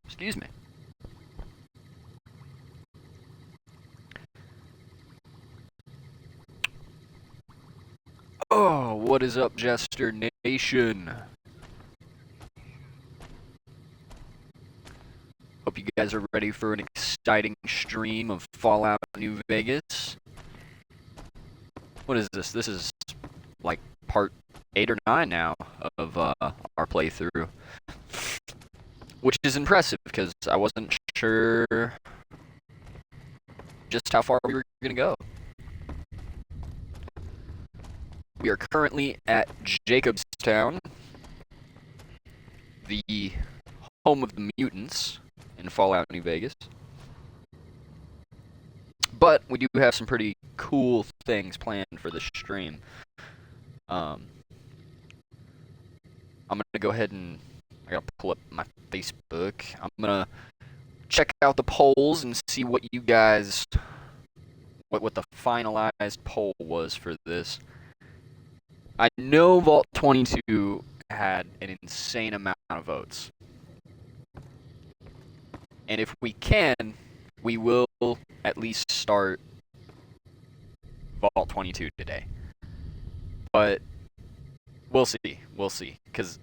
Excuse me. Oh, what is up, Jester Nation? Hope you guys are ready for an exciting stream of Fallout New Vegas. What is this? This is like part 8 or 9 now of our playthrough. Which is impressive because I wasn't sure just how far we were going to go. We are currently at Jacobstown, the home of the mutants in Fallout New Vegas. But we do have some pretty cool things planned for this stream. I'm going to go ahead and I got to pull up my Facebook. I'm going to check out the polls and see what you guys, what the finalized poll was for this. I know Vault 22 had an insane amount of votes. And if we can, we will at least start Vault 22 today. But we'll see. We'll see. Because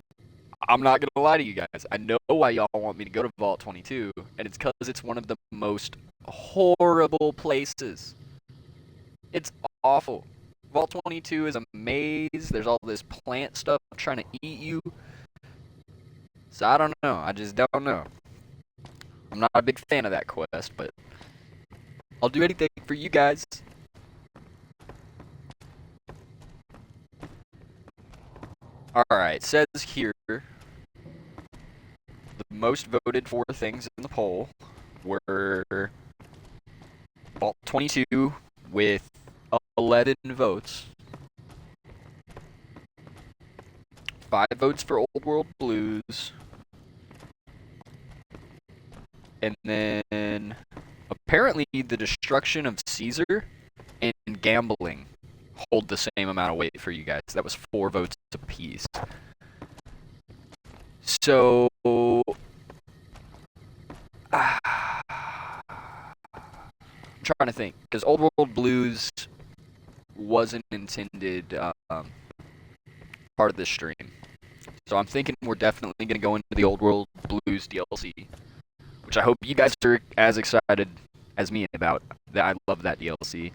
I'm not going to lie to you guys. I know why y'all want me to go to Vault 22, and it's because it's one of the most horrible places. It's awful. Vault 22 is a maze. There's all this plant stuff trying to eat you. So I don't know. I just don't know. I'm not a big fan of that quest, but I'll do anything for you guys. Alright, says here, the most voted for things in the poll were Vault 22 with 11 votes. 5 votes for Old World Blues. And then, apparently, the destruction of Caesar and gambling hold the same amount of weight for you guys. That was 4 votes apiece. So, I'm trying to think, because Old World Blues wasn't intended part of this stream. So I'm thinking we're definitely going to go into the Old World Blues DLC, which I hope you guys are as excited as me about. That I love that DLC.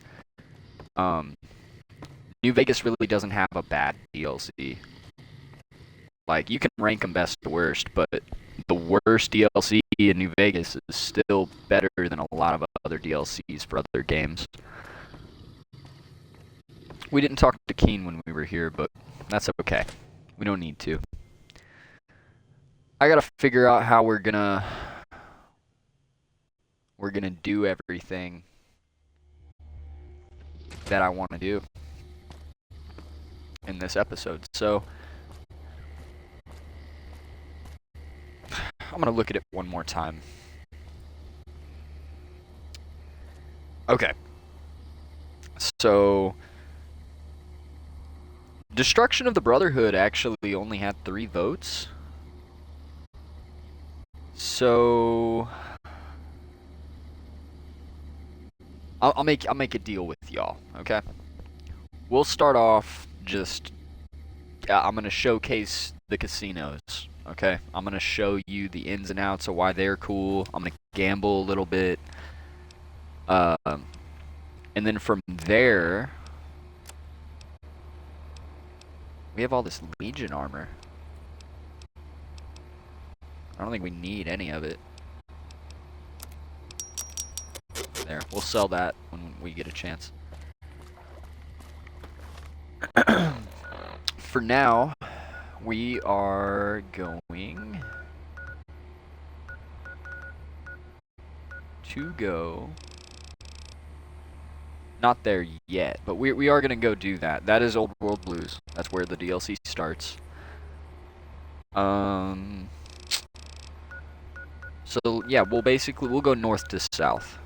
New Vegas really doesn't have a bad DLC. Like, you can rank them best to worst, but the worst DLC in New Vegas is still better than a lot of other DLCs for other games. We didn't talk to Keen when we were here, but that's okay. We don't need to. I gotta figure out how we're gonna do everything that I want to do in this episode. So I'm gonna look at it one more time. Okay. So Destruction of the Brotherhood actually only had 3 votes. So I'll make a deal with y'all, okay? We'll start off just I'm going to showcase the casinos, okay? I'm going to show you the ins and outs of why they're cool. I'm going to gamble a little bit. And then from there, we have all this Legion armor. I don't think we need any of it. There, we'll sell that when we get a chance. For now, we are going to go... Not there yet, but we are going to go do that. That is Old World Blues. That's where the DLC starts. So, yeah, we'll go north to south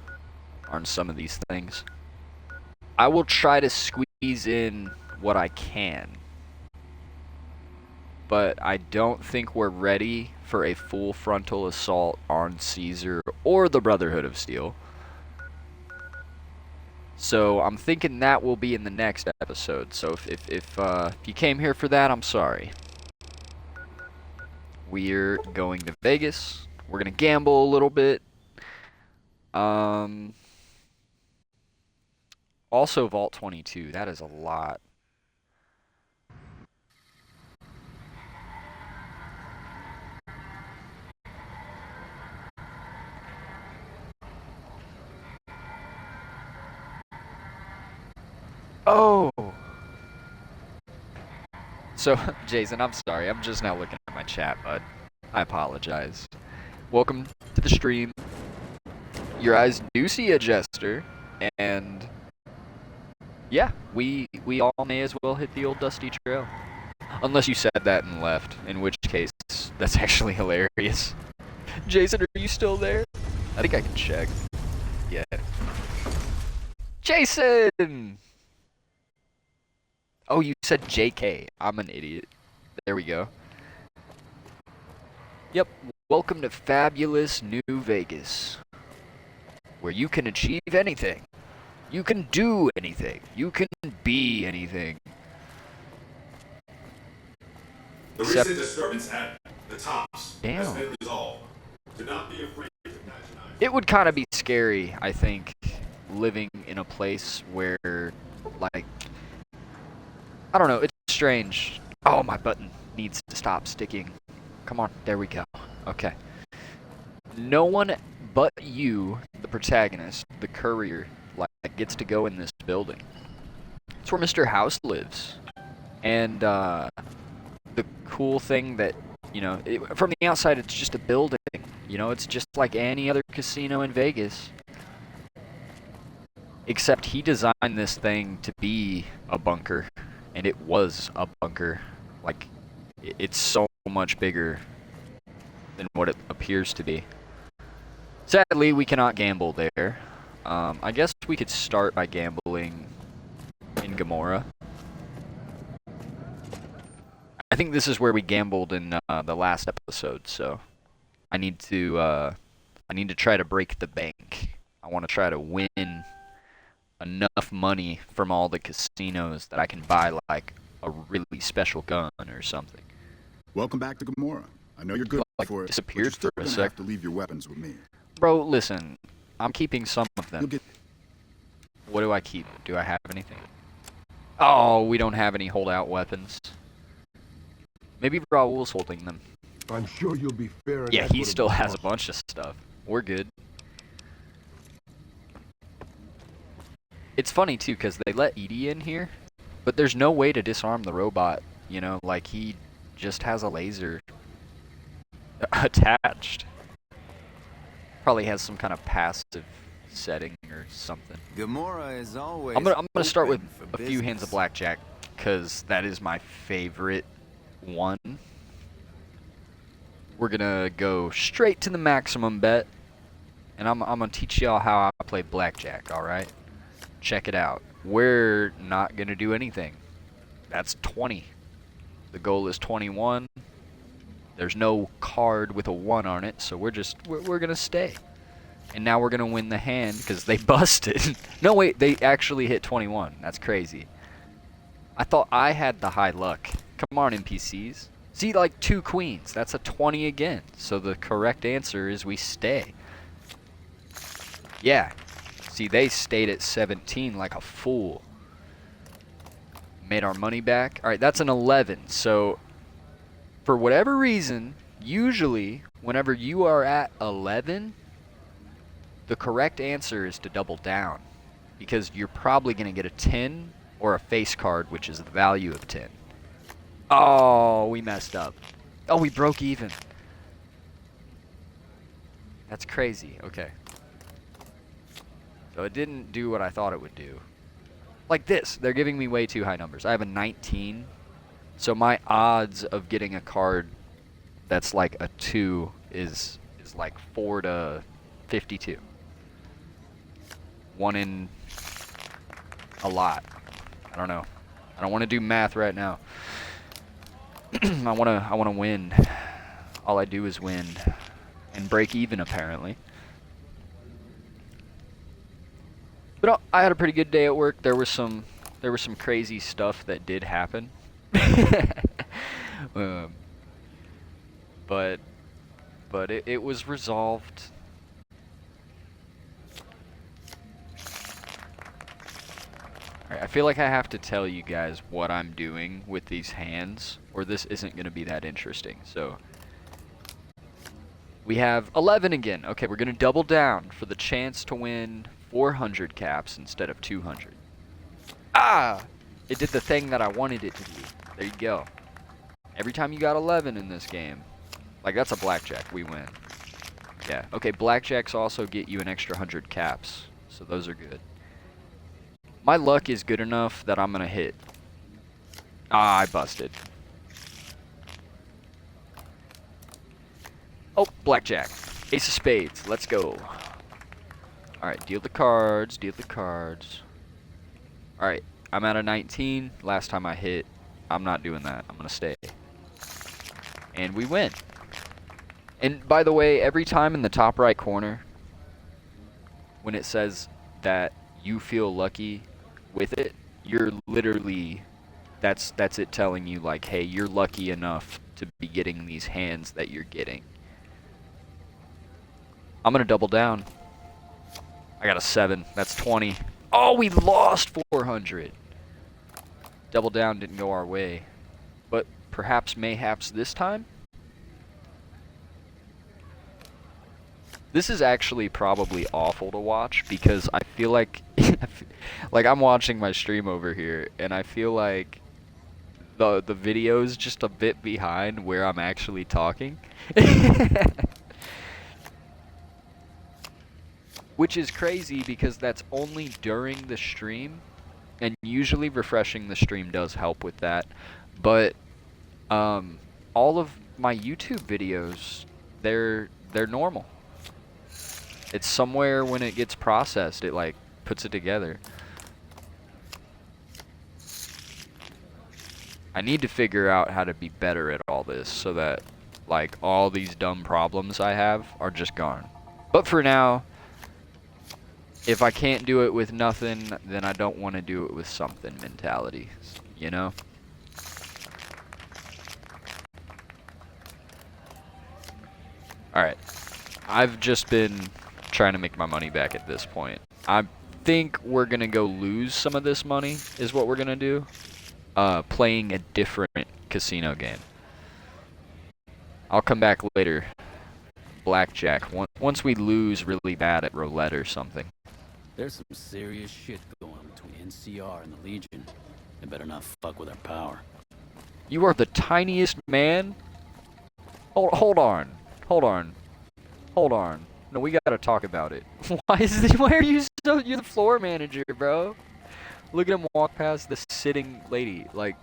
on some of these things. I will try to squeeze squeeze in what I can. But I don't think we're ready for a full frontal assault on Caesar or the Brotherhood of Steel. So I'm thinking that will be in the next episode. So if you came here for that, I'm sorry. We're going to Vegas. We're gonna gamble a little bit. Also Vault 22. That is a lot. Oh. So, Jason, I'm sorry. I'm just now looking at my chat, bud. I apologize. Welcome to the stream. Your eyes do see a jester, and yeah, we all may as well hit the old dusty trail. Unless you said that and left, in which case that's actually hilarious. Jason, are you still there? I think I can check. Yeah. Jason! Oh, you said JK. I'm an idiot. There we go. Yep. Welcome to fabulous New Vegas, where you can achieve anything. You can do anything. You can be anything. The recent disturbance at the Tops has been resolved. Do not be afraid to patronize. It would kind of be scary, I think, living in a place where, like, I don't know, it's strange. Oh, my button needs to stop sticking. Come on, there we go. Okay. No one but you, the protagonist, the courier, like, gets to go in this building. It's where Mr. House lives. And, the cool thing that, you know, from the outside it's just a building. You know, it's just like any other casino in Vegas. Except he designed this thing to be a bunker. And it was a bunker. Like, it's so much bigger than what it appears to be. Sadly, we cannot gamble there. I guess we could start by gambling in Gomorrah. I think this is where we gambled in the last episode, so I need to try to break the bank. I want to try to win enough money from all the casinos that I can buy like a really special gun or something. Welcome back to Gomorrah. I know you're good for it. Disappeared but you're for a still sec. gonna have to leave your weapons with me. Bro, listen, I'm keeping some of them. You'll get. What do I keep? Do I have anything? Oh, we don't have any holdout weapons. Maybe Raul's holding them. I'm sure you'll be fair. Yeah, he still has a bunch of stuff. We're good. It's funny too, because they let Edie in here, but there's no way to disarm the robot. You know, like he just has a laser attached. Probably has some kind of passive setting or something. Gomorrah is always. I'm gonna start with open a for few hands of business. blackjack, because that is my favorite one. We're gonna go straight to the maximum bet, and I'm gonna teach y'all how I play blackjack. All right, check it out. We're not gonna do anything. That's 20. The goal is 21. There's no card with a 1 on it, so we're gonna stay. And now we're gonna win the hand because they busted. No wait, they actually hit 21. That's crazy. I thought I had the high luck. Come on, NPCs. See, like 2 queens. That's a 20 again. So the correct answer is we stay. Yeah. See, they stayed at 17 like a fool. Made our money back. All right, that's an 11. So for whatever reason, usually whenever you are at 11, the correct answer is to double down, because you're probably going to get a 10 or a face card, which is the value of 10. Oh, we messed up. Oh, we broke even. That's crazy. Okay. So it didn't do what I thought it would do. Like this, they're giving me way too high numbers. I have a 19, so my odds of getting a card that's like a 2 is like 4 to 52. 1 in a lot. I don't know. I don't want to do math right now. I wanna win. All I do is win. And break even, apparently. But I had a pretty good day at work. There was some crazy stuff that did happen. But it was resolved. Alright, I feel like I have to tell you guys what I'm doing with these hands, or this isn't going to be that interesting. So, we have 11 again. Okay, we're going to double down for the chance to win 400 caps instead of 200. Ah! It did the thing that I wanted it to do. There you go. Every time you got 11 in this game, like that's a blackjack, we win. Yeah, okay, blackjacks also get you an extra 100 caps, so those are good. My luck is good enough that I'm going to hit. Ah, I busted. Oh, blackjack. Ace of spades. Let's go. Alright, deal the cards. Deal the cards. Alright, I'm at a 19. Last time I hit. I'm not doing that. I'm going to stay. And we win. And by the way, every time in the top right corner, when it says that you feel lucky with it, you're literally, that's it telling you like, hey, you're lucky enough to be getting these hands that you're getting. I'm gonna double down. I got a 7. That's 20. Oh, we lost 400. Double down didn't go our way, but perhaps mayhaps this time. This is actually probably awful to watch because I feel like like I'm watching my stream over here and I feel like the video's just a bit behind where I'm actually talking. Which is crazy because that's only during the stream, and usually refreshing the stream does help with that. But all of my YouTube videos, they're normal. It's somewhere when it gets processed, it like puts it together. I need to figure out how to be better at all this so that like all these dumb problems I have are just gone. But for now, if I can't do it with nothing, then I don't want to do it with something mentality, you know? Alright. I've just been trying to make my money back at this point. I think we're going to go lose some of this money is what we're going to do. Playing a different casino game. I'll come back later. Blackjack. Once we lose really bad at roulette or something. There's some serious shit going on between NCR and the Legion. They better not fuck with our power. You are the tiniest man? Hold on. No, we gotta talk about it. Why are you so, you're the floor manager, bro? Look at him walk past the sitting lady, like.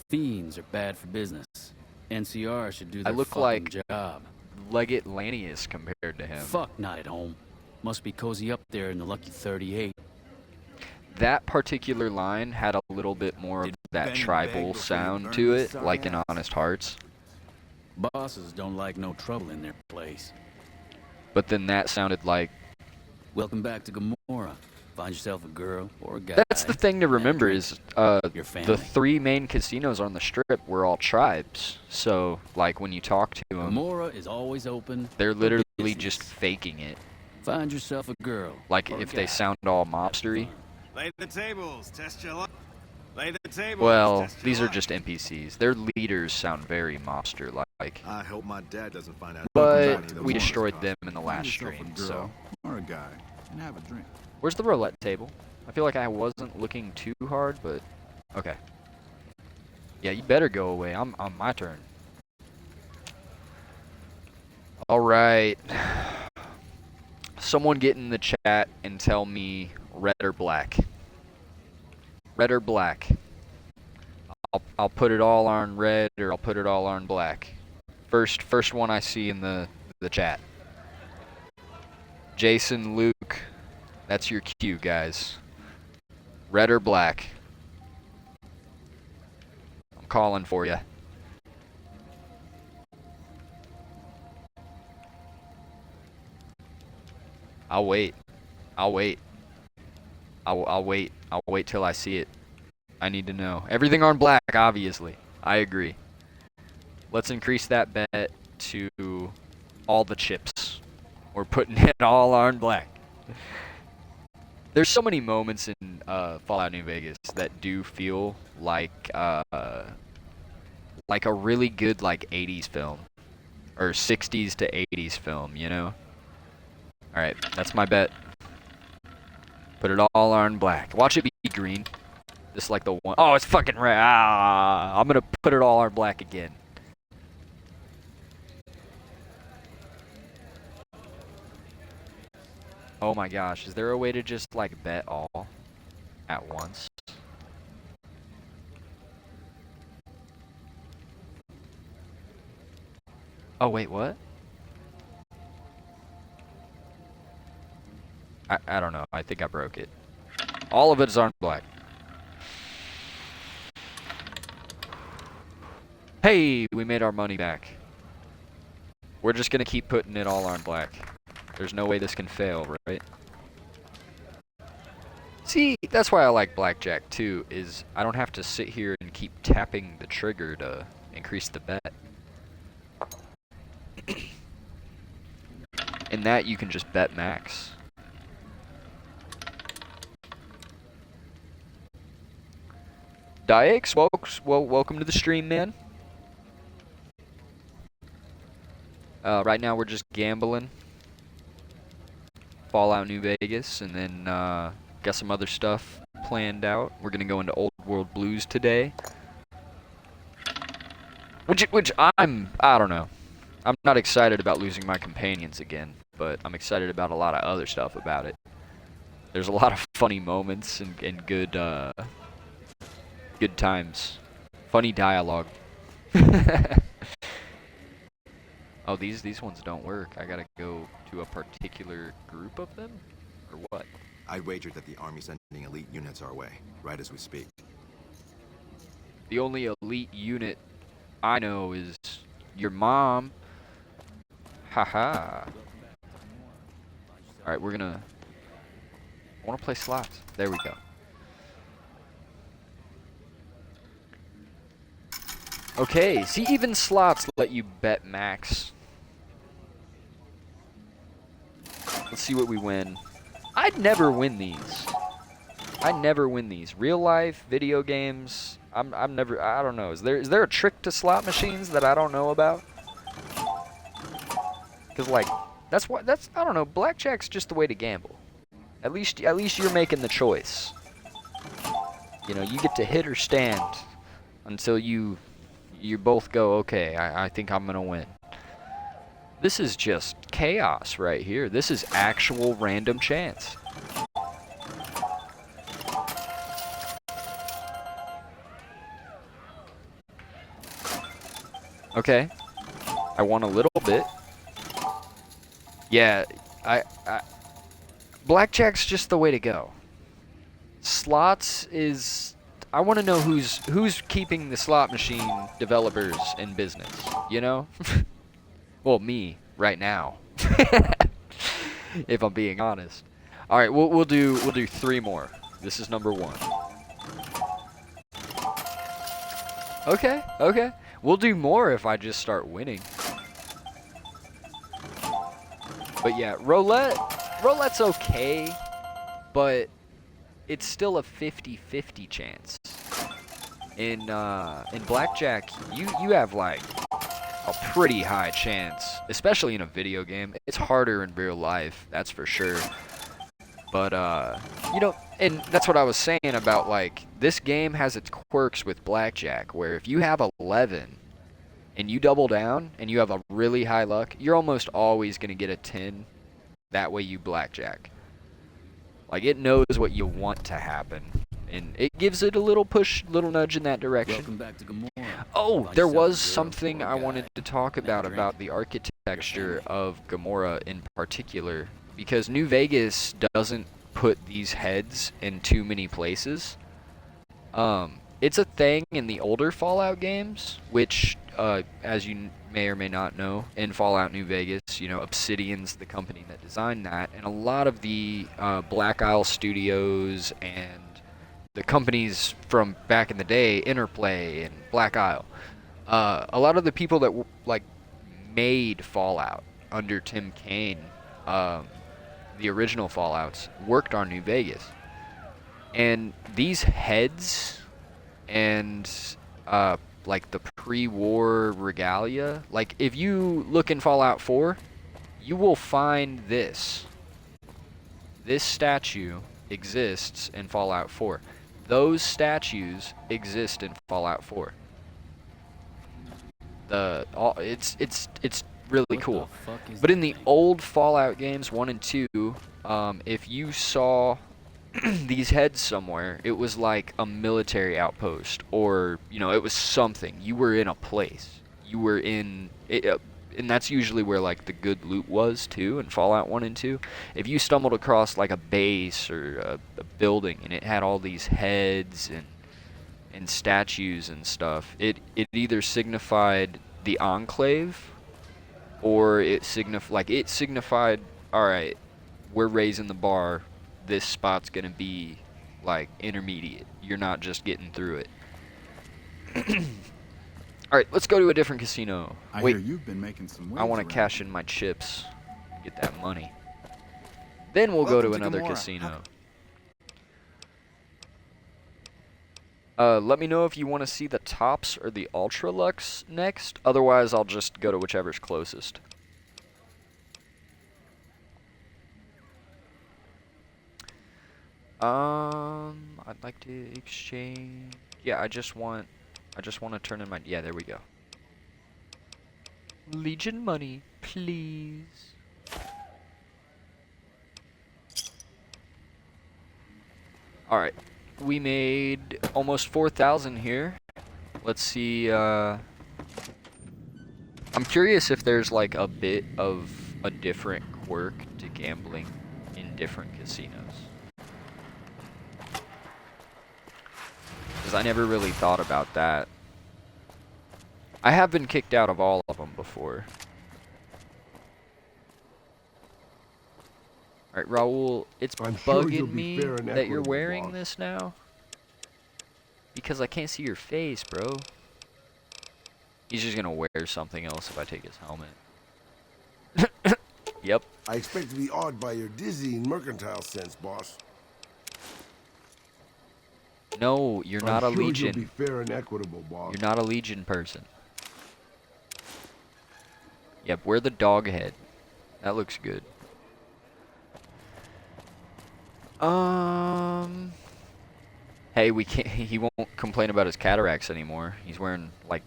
Fiends are bad for business. NCR should do their I look fucking like job. Leggett Lanius compared to him. Fuck, not at home. Must be cozy up there in the Lucky 38. That particular line had a little bit more of that tribal sound to it, like in Honest Hearts. Bosses don't like no trouble in their place. But then that sounded like... Welcome back to Gomorrah. Find yourself a girl or a guy. That's the thing to remember is your family. the 3 main casinos on the Strip were all tribes. So, like, when you talk to them, Gomorrah is always open. they're literally business. just faking it. Find yourself a girl. Like, or a if they guy. sound all mobstery. Lay the tables, test your luck. Lay the tables. Well, test your these are luck. just NPCs. Their leaders sound very mobster-like. I hope my dad doesn't find out. But we destroyed them in the last Find yourself stream, a girl so... or a guy and have a drink. Where's the roulette table? I feel like I wasn't looking too hard, but... Okay. Yeah, you better go away. I'm on my turn. Alright. Someone get in the chat and tell me red or black. Red or black. I'll put it all on red or I'll put it all on black. First one I see in the chat. Jason, Luke, That's your cue, guys. Red or black? I'm calling for you. I'll wait. I'll wait. I'll wait. I'll wait till I see it. I need to know. Everything on black, obviously. I agree. Let's increase that bet to all the chips. We're putting it all on black. There's so many moments in Fallout New Vegas that do feel like a really good like 80s film or 60s to 80s film, you know? All right, that's my bet. Put it all on black. Watch it be green. Just like the one. Oh, it's fucking red. Ah, I'm gonna put it all on black again. Oh my gosh, is there a way to just like bet all at once? Oh wait, what? I don't know. I think I broke it. All of it is on black. Hey, we made our money back. We're just gonna keep putting it all on black. There's no way this can fail, right? See, that's why I like blackjack too, is I don't have to sit here and keep tapping the trigger to increase the bet. In that, you can just bet max. Diex, welcome to the stream, man. Right now we're just gambling. Fallout New Vegas, and then got some other stuff planned out. We're gonna go into Old World Blues today. Which I don't know. I'm not excited about losing my companions again, but I'm excited about a lot of other stuff about it. There's a lot of funny moments and good good times. Funny dialogue. Oh, these ones don't work. I gotta go to a particular group of them? Or what? I wagered that the Army's sending elite units our way, right as we speak. The only elite unit I know is your mom. Haha. Alright, I wanna play slots. There we go. Okay, see, even slots let you bet max. Let's see what we win. I'd never win these. I never win these. Real life video games. I'm never. I don't know. Is there a trick to slot machines that I don't know about? Cause like that's I don't know. Blackjack's just the way to gamble. At least you're making the choice. You know, you get to hit or stand until you both go, okay, I think I'm gonna win. This is just chaos right here. This is actual random chance. Okay. I won a little bit. Yeah, blackjack's just the way to go. Slots is... I want to know who's keeping the slot machine developers in business, you know? Well, me right now. If I'm being honest. All right, we'll do 3 more. This is number 1. Okay. We'll do more if I just start winning. But yeah, roulette's okay, but it's still a 50-50 chance. In blackjack, you have like a pretty high chance, especially in a video game. It's harder in real life, that's for sure. But you know, and that's what I was saying about like this game has its quirks with blackjack, where if you have 11 and you double down and you have a really high luck, you're almost always gonna get a 10. That way you blackjack. Like, it knows what you want to happen, and it gives it a little push, little nudge in that direction. Welcome back to Gomorrah. Oh, there was something I wanted to talk about the architecture of Gomorrah in particular, because New Vegas doesn't put these heads in too many places. It's a thing in the older Fallout games, which, as you may or may not know, in Fallout New Vegas, you know, Obsidian's the company that designed that, and a lot of the Black Isle Studios and the companies from back in the day, Interplay and Black Isle, a lot of the people that like made Fallout under Tim Kaine, the original Fallouts, worked on New Vegas, and these heads and like the pre-war regalia, like if you look in Fallout 4, you will find this statue exists in Fallout 4. Those statues exist in Fallout 4. It's really cool. But in the old Fallout games 1 and 2, if you saw these heads somewhere, it was like a military outpost, or, you know, it was something. You were in a place. You were in it, and that's usually where like the good loot was too in Fallout 1 and 2. If you stumbled across like a base or a building and it had all these heads and statues and stuff, it either signified the Enclave, or it signified, all right, we're raising the bar. This spot's gonna be like intermediate. You're not just getting through it. All right, let's go to a different casino. I Wait, hear you've been making some waves I want to around cash in my chips, get that money. Then we'll go to Welcome to another Gamora. casino. Let me know if you want to see the Tops or the Ultra Lux next. Otherwise, I'll just go to whichever's closest. I'd like to exchange. Yeah, I just want to turn in my. Yeah, there we go. Legion money, please. All right, we made almost 4,000 here. Let's see. I'm curious if there's like a bit of a different quirk to gambling in different casinos. Because I never really thought about that. I have been kicked out of all of them before. Alright, Raul, it's I'm sure you'll bugging be me fair and that you're equitable, wearing boss. this now. Because I can't see your face, bro. He's just gonna wear something else if I take his helmet. Yep. I expect to be awed by your dizzying mercantile sense, boss. No, you're not a I'm sure Legion. you'll be fair and equitable, boss. You're not a Legion person. Yep, wear the dog head. That looks good. Hey, we can't. He won't complain about his cataracts anymore. He's wearing like.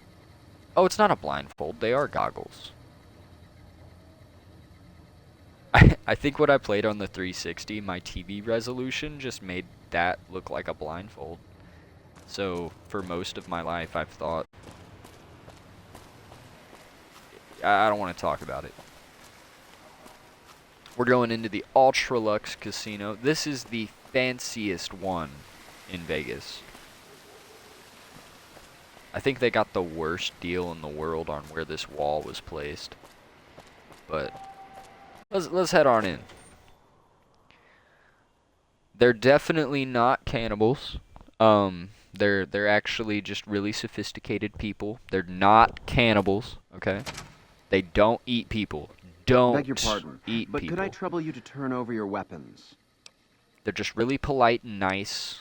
Oh, it's not a blindfold. They are goggles. I think what I played on the 360, my TV resolution just made that look like a blindfold. So for most of my life, I've thought. I don't want to talk about it. We're going into the Ultra Lux Casino. This is the fanciest one in Vegas. I think they got the worst deal in the world on where this wall was placed. But let's head on in. They're definitely not cannibals. They're actually just really sophisticated people. They're not cannibals, okay? They don't eat people. Don't Beg your pardon, eat but people. could I trouble you to turn over your weapons? They're just really polite and nice.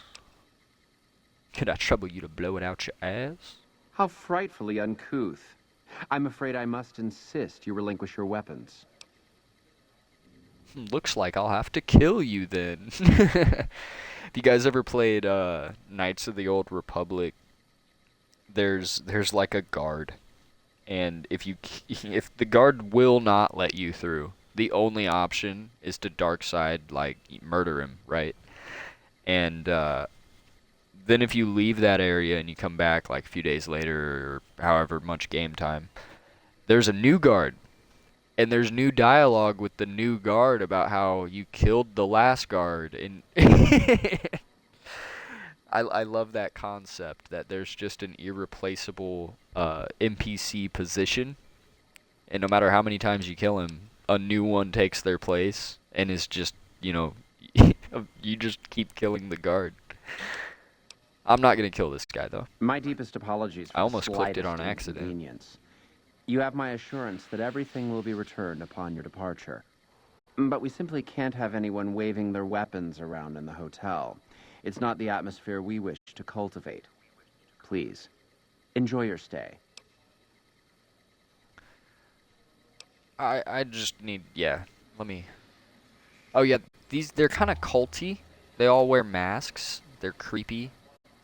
Could I trouble you to blow it out your ass? How frightfully uncouth. I'm afraid I must insist you relinquish your weapons. Looks like I'll have to kill you then. Have you guys ever played Knights of the Old Republic? There's like a guard, and if the guard will not let you through, the only option is to dark side, like murder him, right? And then if you leave that area and you come back like a few days later or however much game time, there's a new guard. And there's new dialogue with the new guard about how you killed the last guard. And I love that concept that there's just an irreplaceable NPC position. And no matter how many times you kill him, a new one takes their place and is just, you know, you just keep killing the guard. I'm not going to kill this guy, though. My deepest apologies for I almost the clicked it slightest on accident. inconvenience. You have my assurance that everything will be returned upon your departure. But we simply can't have anyone waving their weapons around in the hotel. It's not the atmosphere we wish to cultivate. Please, enjoy your stay. I just need, yeah, let me, oh yeah, they're kind of culty. They all wear masks. They're creepy.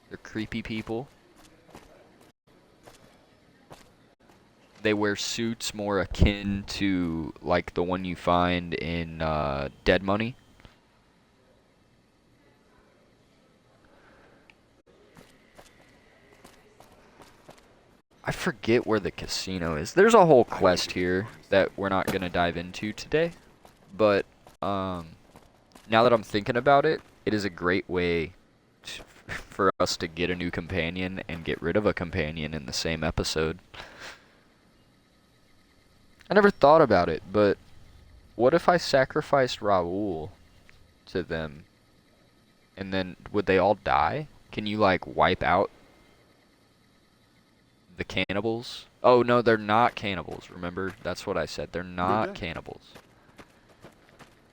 They're creepy people. They wear suits more akin to like the one you find in Dead Money. I forget where the casino is. There's a whole quest here that we're not going to dive into today. But now that I'm thinking about it, it is a great way for us to get a new companion and get rid of a companion in the same episode. I never thought about it, but what if I sacrificed Raul to them? And then would they all die? Can you like wipe out the cannibals? Oh no, they're not cannibals. Remember, that's what I said. They're not cannibals.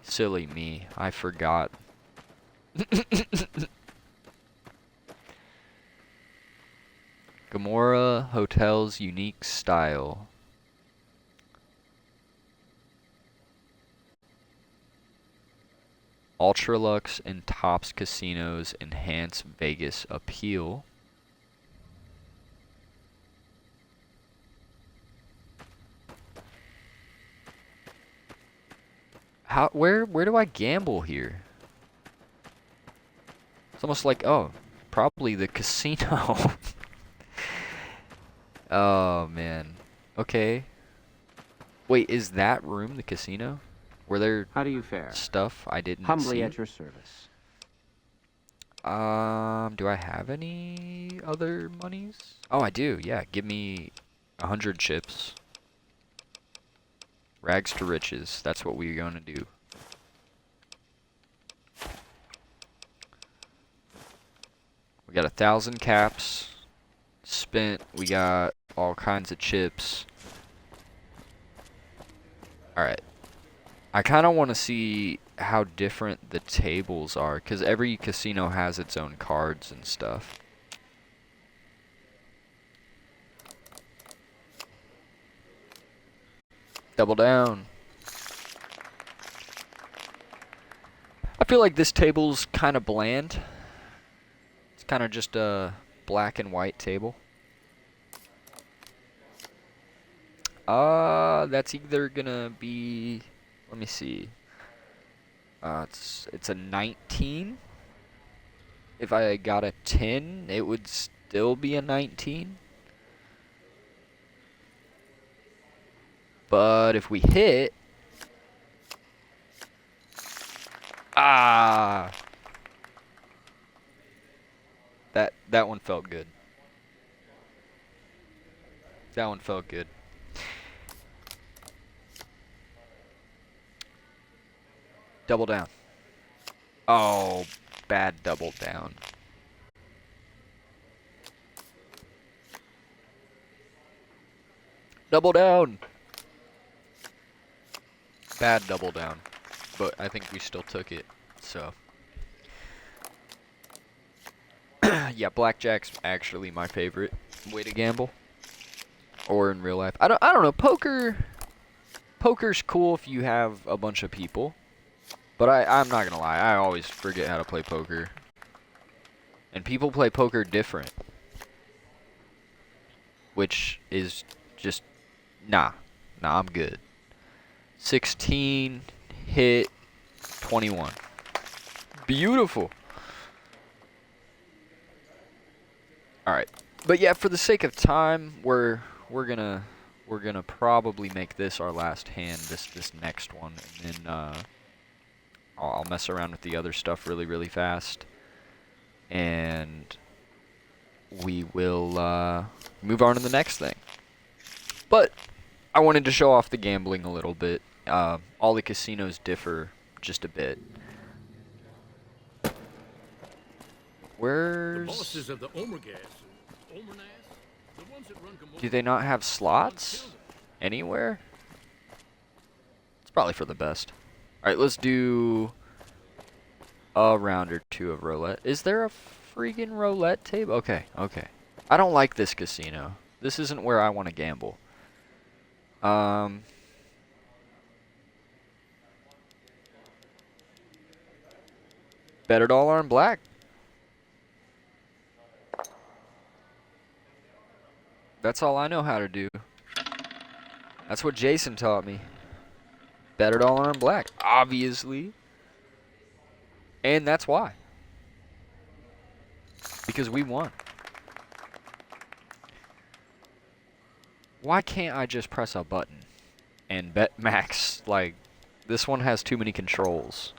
Silly me. I forgot. Gomorrah Hotel's unique style. Ultralux and Tops casinos enhance Vegas appeal. Where do I gamble here? It's almost like, oh, probably the casino. Oh man. Okay. Wait, is that room the casino? Were there How do you fare? stuff I didn't Humbly see? at your service. Do I have any other monies? Oh, I do. Yeah, give me 100 chips. Rags to riches. That's what we're going to do. We got 1,000 caps spent. We got all kinds of chips. Alright. I kind of want to see how different the tables are, because every casino has its own cards and stuff. Double down. I feel like this table's kind of bland. It's kind of just a black and white table. That's either gonna be, let me see. It's a 19. If I got a 10, it would still be a 19. But if we hit, that one felt good. That one felt good. Double down. Oh, bad double down. Double down. Bad double down. But I think we still took it, so. Yeah, blackjack's actually my favorite way to gamble. Or in real life. I don't know, poker's cool if you have a bunch of people. But I'm not gonna lie, I always forget how to play poker. And people play poker different. Which is just, nah, I'm good. 16, hit, 21. Beautiful. Alright. But yeah, for the sake of time, we're gonna we're gonna probably make this our last hand, this next one, and then I'll mess around with the other stuff really fast, and we will move on to the next thing. But I wanted to show off the gambling a little bit. All the casinos differ just a bit. Where's... bosses of the Omergas, Omernas, the ones that run Do they not have slots anywhere? It's probably for the best. Alright, let's do a round or two of roulette. Is there a freaking roulette table? Okay, okay. I don't like this casino. This isn't where I want to gamble. Bet it all on black. That's all I know how to do. That's what Jason taught me. Bet it all on black, obviously. And that's why. Because we won. Why can't I just press a button and bet max? Like, this one has too many controls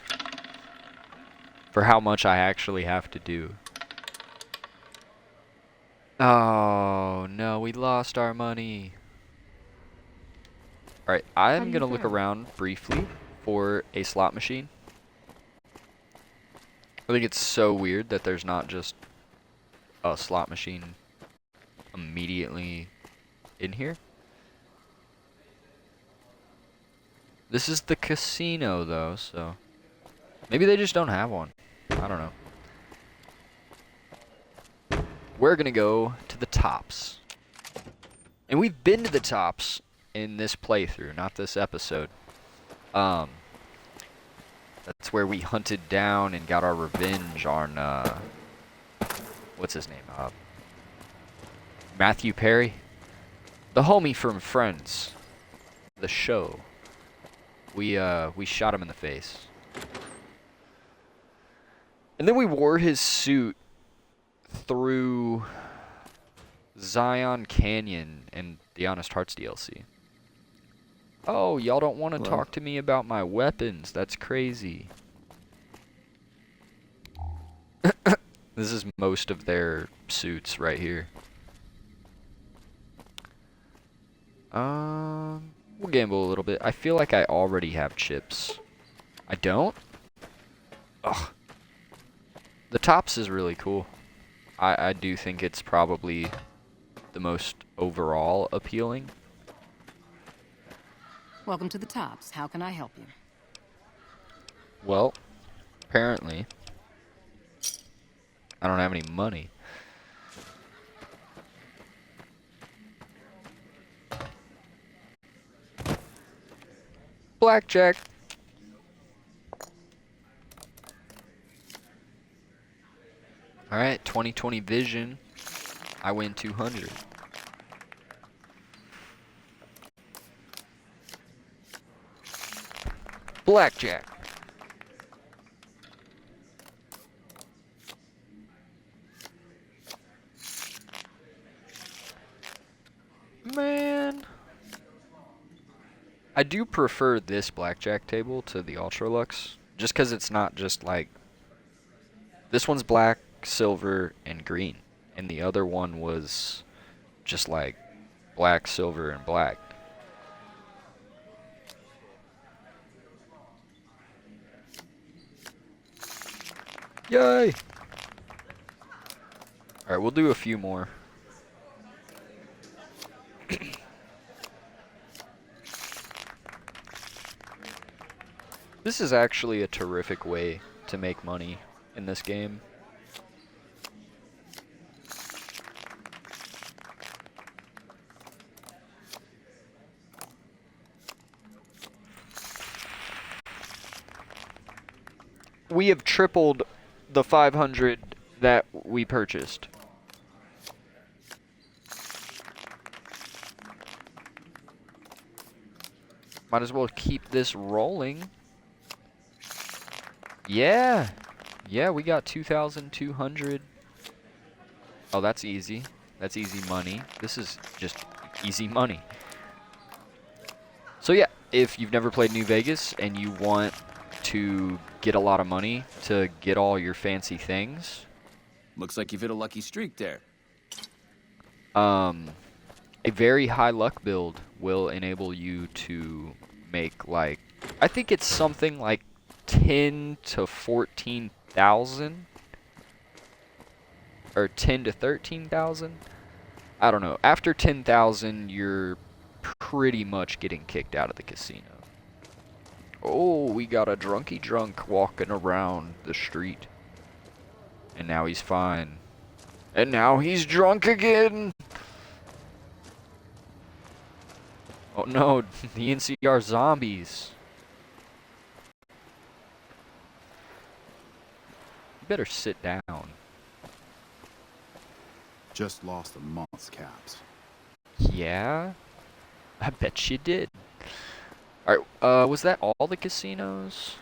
for how much I actually have to do. Oh, no, we lost our money. Alright, I'm going to look around briefly for a slot machine. I think it's so weird that there's not just a slot machine immediately in here. This is the casino, though, so maybe they just don't have one. I don't know. We're gonna go to the tops. And we've been to the tops in this playthrough, not this episode. That's where we hunted down and got our revenge on, what's his name? Matthew Perry? The homie from Friends. The show. We shot him in the face. And then we wore his suit through Zion Canyon and the Honest Hearts DLC. Oh, y'all don't want to talk to me about my weapons. That's crazy. This is most of their suits right here. We'll gamble a little bit. I feel like I already have chips. I don't? Ugh. The tops is really cool. I do think it's probably the most overall appealing. Welcome to the tops. How can I help you? Well, apparently, I don't have any money. Blackjack. Alright, 20/20 vision. I win 200. Blackjack. Man. I do prefer this blackjack table to the Ultralux, just because it's not just like... This one's black, silver, and green. And the other one was just like black, silver, and black. Yay! Alright, we'll do a few more. This is actually a terrific way to make money in this game. We have tripled the 500 that we purchased. Might as well keep this rolling. Yeah. Yeah, we got 2,200. Oh, that's easy. That's easy money. This is just easy money. So yeah, if you've never played New Vegas and you want to get a lot of money to get all your fancy things, Looks like you've hit a lucky streak there. a very high luck build will enable you to make, like, I think it's something like 10 to 14,000 or 10 to 13,000. I don't know. After 10,000, you're pretty much getting kicked out of the casino. Oh, we got a drunky drunk walking around the street. And now he's fine. And now he's drunk again. Oh no, the NCR zombies. You better sit down. Just lost a month's caps. Yeah? I bet you did. Alright, was that all the casinos?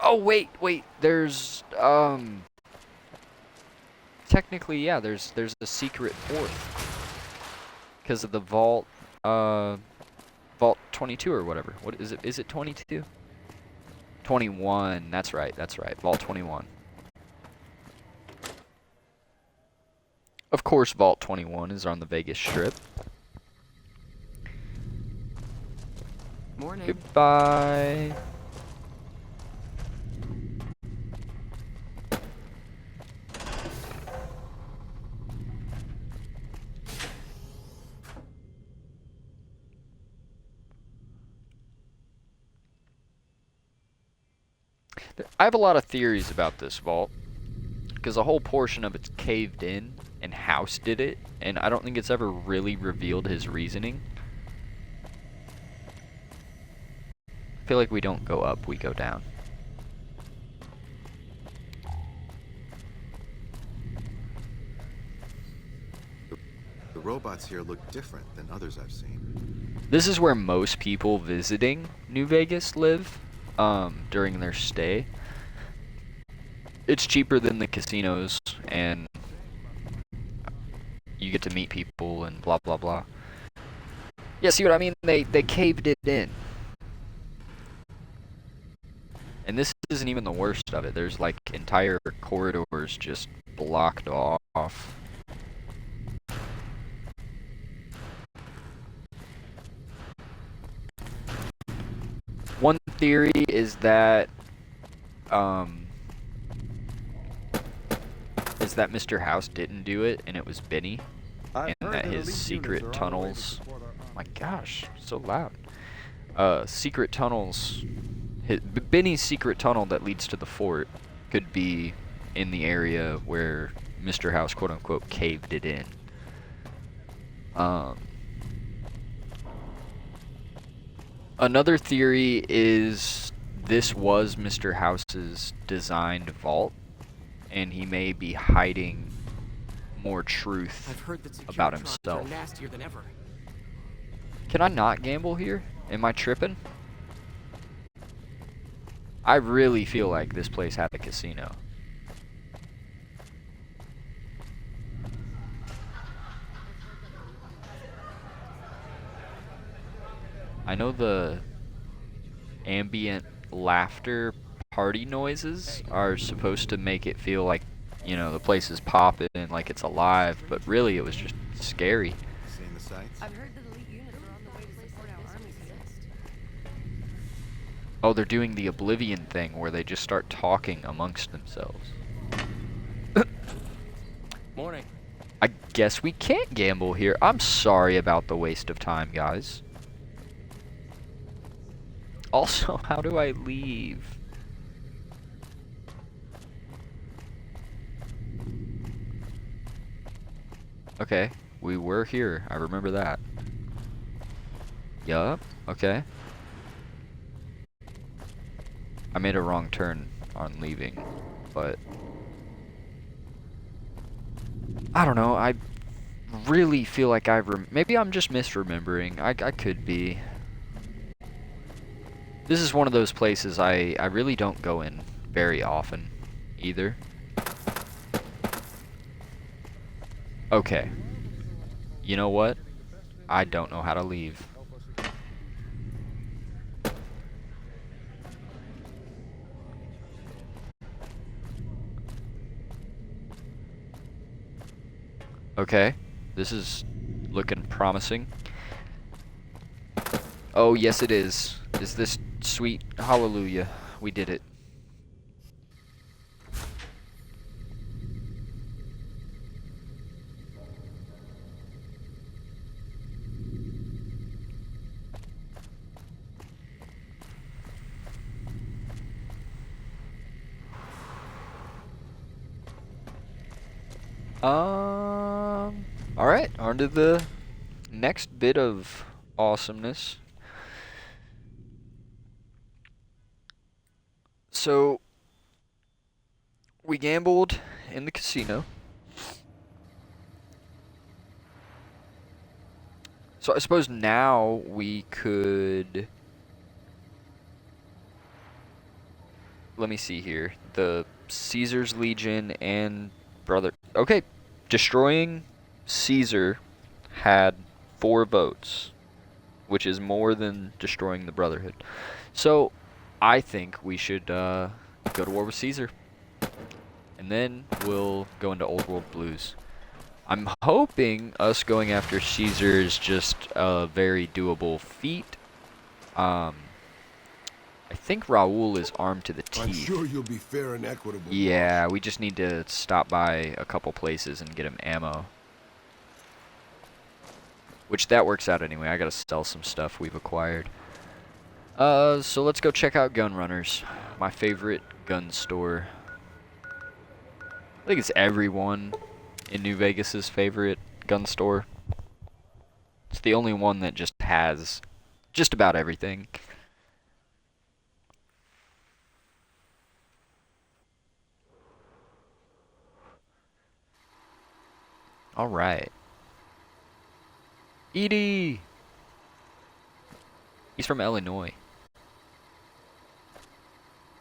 Oh, wait, there's, technically, yeah, there's a secret fourth. Because of the Vault 22 or whatever. What is it? Is it 22? 21, that's right, Vault 21. Of course, Vault 21 is on the Vegas Strip. Morning. Goodbye. I have a lot of theories about this vault, because a whole portion of it's caved in, and House did it, and I don't think it's ever really revealed his reasoning. I feel like we don't go up, we go down. The robots here look different than others I've seen. This is where most people visiting New Vegas live during their stay. It's cheaper than the casinos, and you get to meet people and blah blah blah. Yeah, see what I mean? They caved it in. And this isn't even the worst of it. There's like entire corridors just blocked off. One theory is that Mr. House didn't do it and it was Benny, and that his secret tunnels, my gosh, so loud. Secret tunnels, Benny's secret tunnel that leads to the fort could be in the area where Mr. House, quote unquote, caved it in. Another theory is this was Mr. House's designed vault, and he may be hiding more truth about himself. Can I not gamble here? Am I tripping? I really feel like this place had a casino. I know the ambient laughter party noises are supposed to make it feel like, you know, the place is popping and like it's alive, but really it was just scary. Seeing the sights? I've heard that elite units are on the way to support our army's exist. Oh, they're doing the Oblivion thing where they just start talking amongst themselves. Morning. I guess we can't gamble here. I'm sorry about the waste of time, guys. Also, how do I leave? Okay, we were here. I remember that. Yup, okay. I made a wrong turn on leaving, but I don't know. I really feel like maybe I'm just misremembering. I could be. This is one of those places I really don't go in very often, either. Okay. You know what? I don't know how to leave. Okay, this is looking promising. Oh, yes it is. Is this sweet? Hallelujah. We did it. Alright, on to the next bit of awesomeness. So, we gambled in the casino. So I suppose now we could... Let me see here. The Caesar's Legion and Brother... Okay, destroying Caesar had 4 votes, which is more than destroying the Brotherhood. So, I think we should go to war with Caesar. And then we'll go into Old World Blues. I'm hoping us going after Caesar is just a very doable feat. I think Raoul is armed to the teeth. I'm sure you'll be fair and equitable. Yeah, we just need to stop by a couple places and get him ammo. Which that works out anyway. I gotta sell some stuff we've acquired. So let's go check out Gunrunners, my favorite gun store. I think it's everyone in New Vegas's favorite gun store. It's the only one that just has just about everything. All right. Edie! He's from Illinois.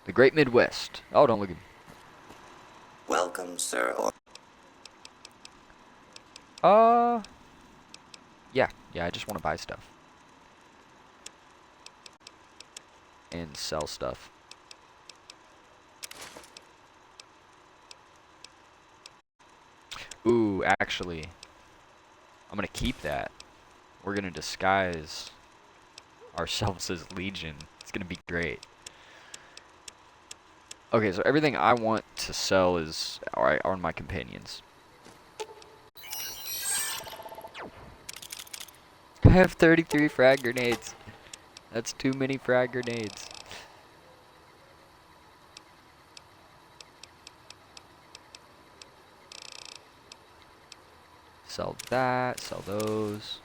The Great Midwest. Oh, don't look at me. Welcome, sir. Yeah, I just want to buy stuff. And sell stuff. Ooh, actually, I'm gonna keep that. We're gonna disguise ourselves as Legion. It's gonna be great. Okay, so everything I want to sell is are my companions. I have 33 frag grenades. That's too many frag grenades. Sell that, sell those.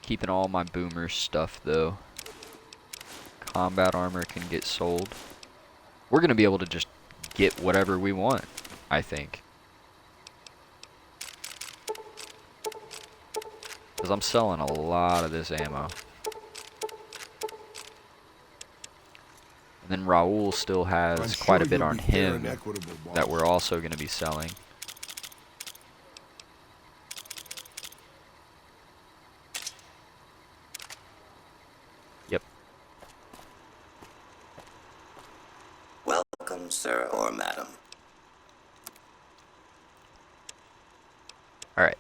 Keeping all my boomer stuff though. Combat armor can get sold. We're gonna be able to just get whatever we want, I think. Because I'm selling a lot of this ammo. And then Raoul still has quite a bit on him that we're also going to be selling. Yep. Welcome, sir or madam. Alright.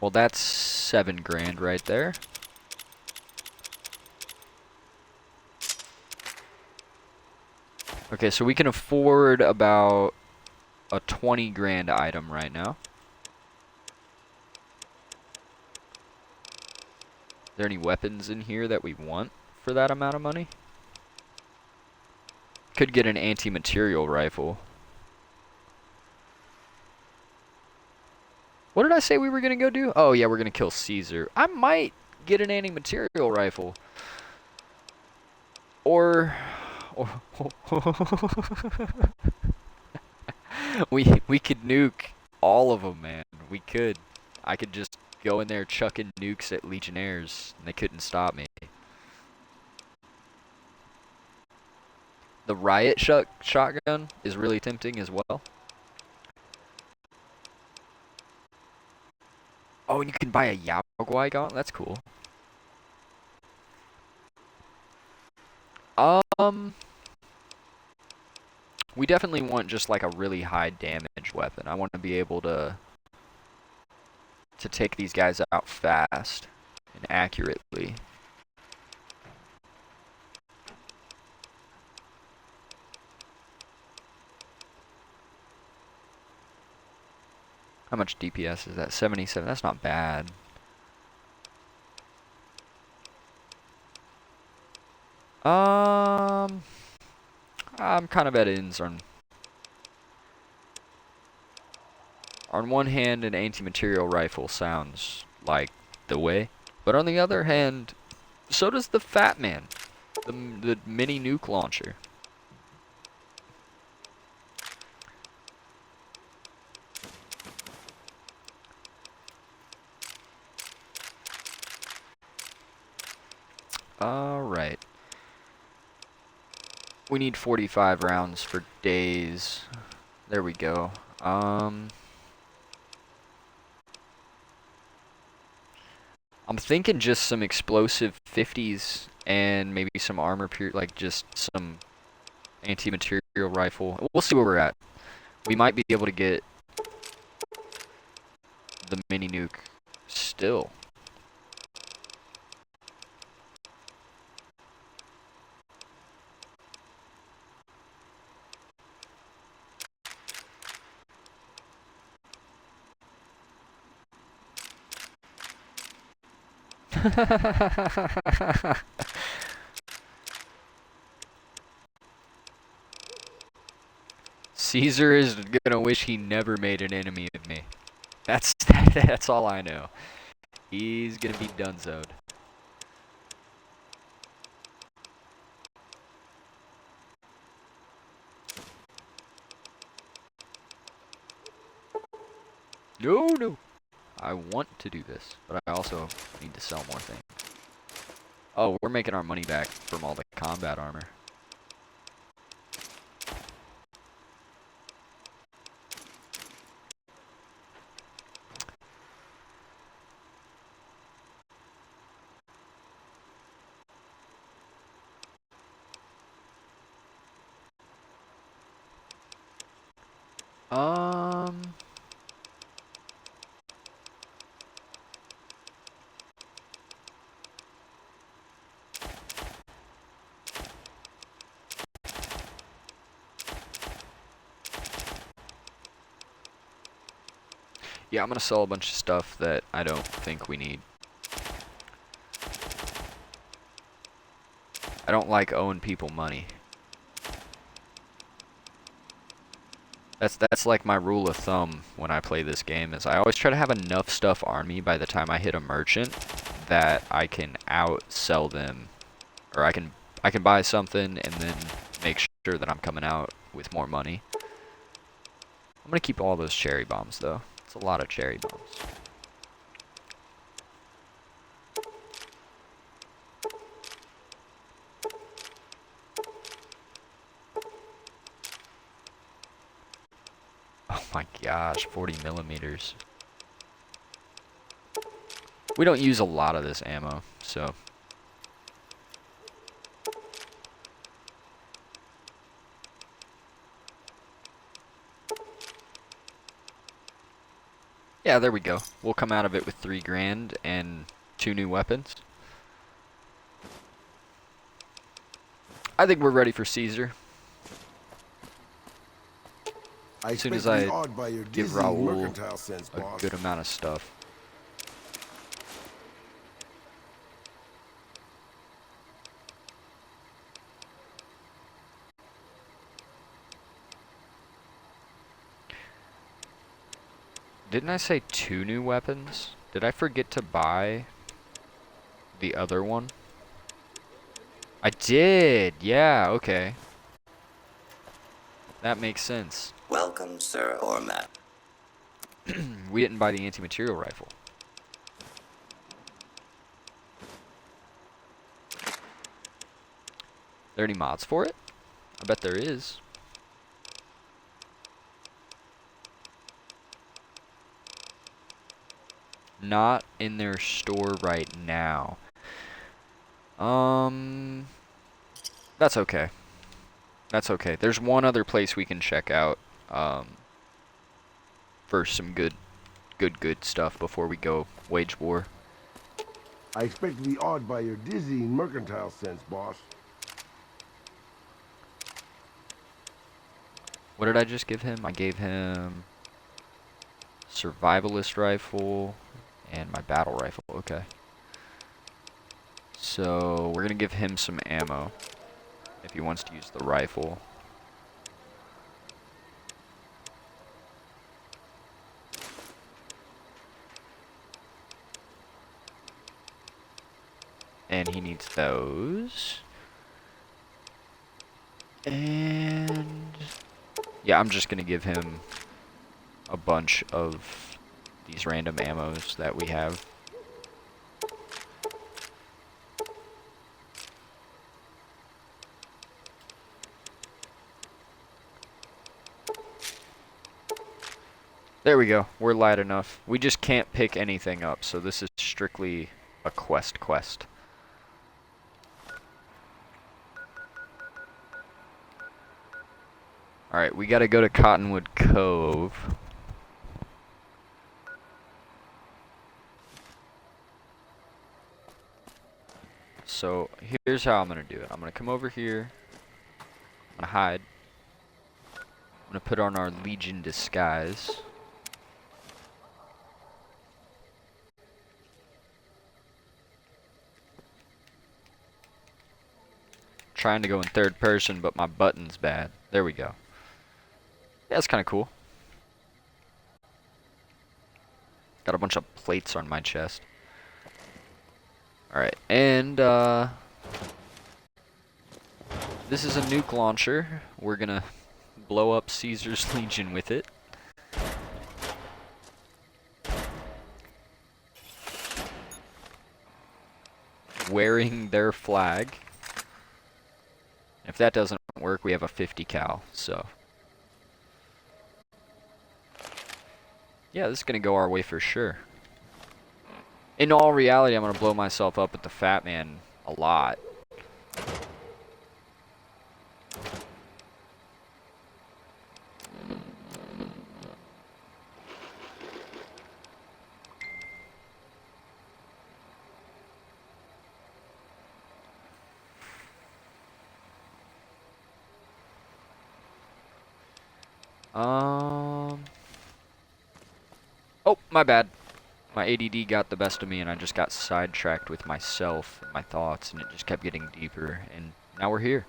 Well, that's 7 grand right there. Okay, so we can afford about a 20 grand item right now. Are there any weapons in here that we want for that amount of money? Could get an anti-material rifle. What did I say we were gonna go do? Oh yeah, we're gonna kill Caesar. I might get an anti-material rifle. Or we could nuke all of them, man. We could. I could just go in there chucking nukes at Legionnaires, and they couldn't stop me. The riot shotgun is really tempting as well. Oh, and you can buy a Yao Guai gauntlet? That's cool. We definitely want just like a really high damage weapon. I want to be able to take these guys out fast and accurately. How much DPS is that? 77. That's not bad. I'm kind of at ends on one hand, an anti-material rifle sounds like the way, but on the other hand, so does the Fat Man, the mini nuke launcher. Alright. We need 45 rounds for days. There we go. I'm thinking just some explosive 50s and maybe some armor, like just some anti-material rifle. We'll see where we're at. We might be able to get the mini nuke still. Caesar is gonna wish he never made an enemy of me. That's all I know. He's gonna be donezoed. No. I want to do this, but I also need to sell more things. Oh, we're making our money back from all the combat armor. Yeah, I'm gonna sell a bunch of stuff that I don't think we need. I don't like owing people money. That's like my rule of thumb when I play this game, is I always try to have enough stuff on me by the time I hit a merchant that I can outsell them, or I can buy something and then make sure that I'm coming out with more money. I'm gonna keep all those cherry bombs though. It's a lot of cherry bombs. Oh my gosh, 40 millimeters. We don't use a lot of this ammo, so. Yeah, there we go. We'll come out of it with 3 grand and 2 new weapons. I think we're ready for Caesar. As soon as I give Raul a good amount of stuff. Didn't I say 2 new weapons? Did I forget to buy the other one? I did! Yeah, okay. That makes sense. Welcome, sir or madam. We didn't buy the anti-material rifle. There any mods for it? I bet there is. Not in their store right now. That's okay. That's okay. There's one other place we can check out for some good stuff before we go wage war. I expect to be awed by your dizzying mercantile sense, boss. What did I just give him? I gave him survivalist rifle and my battle rifle. Okay. So we're gonna give him some ammo if he wants to use the rifle. And he needs those. And yeah, I'm just gonna give him a bunch of these random ammos that we have. There we go. We're light enough. We just can't pick anything up, so this is strictly a quest. Alright, we gotta go to Cottonwood Cove. So, here's how I'm gonna do it. I'm gonna come over here. I'm gonna hide. I'm gonna put on our Legion disguise. Trying to go in third person, but my button's bad. There we go. Yeah, that's kind of cool. Got a bunch of plates on my chest. Alright, and this is a nuke launcher. We're gonna blow up Caesar's Legion with it. Wearing their flag. If that doesn't work, we have a 50 cal, so. Yeah, this is gonna go our way for sure. In all reality, I'm gonna blow myself up with the Fat Man a lot. Oh, my bad. My ADD got the best of me and I just got sidetracked with myself and my thoughts and it just kept getting deeper and now we're here.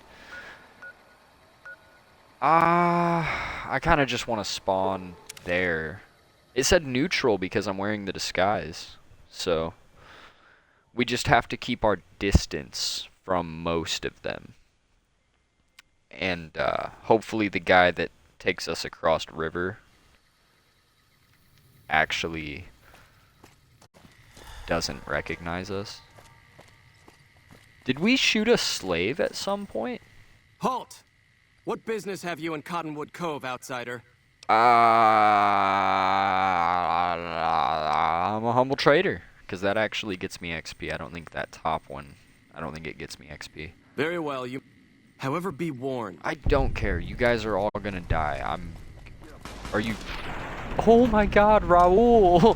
I kind of just want to spawn there. It said neutral because I'm wearing the disguise. So, we just have to keep our distance from most of them. And hopefully the guy that takes us across the river actually doesn't recognize us. Did we shoot a slave at some point? Halt! What business have you in Cottonwood Cove, outsider? I'm a humble trader, because that actually gets me XP. I don't think that top one, I don't think it gets me XP. Very well, you... However, be warned. I don't care. You guys are all gonna die. Are you... Oh my god, Raul!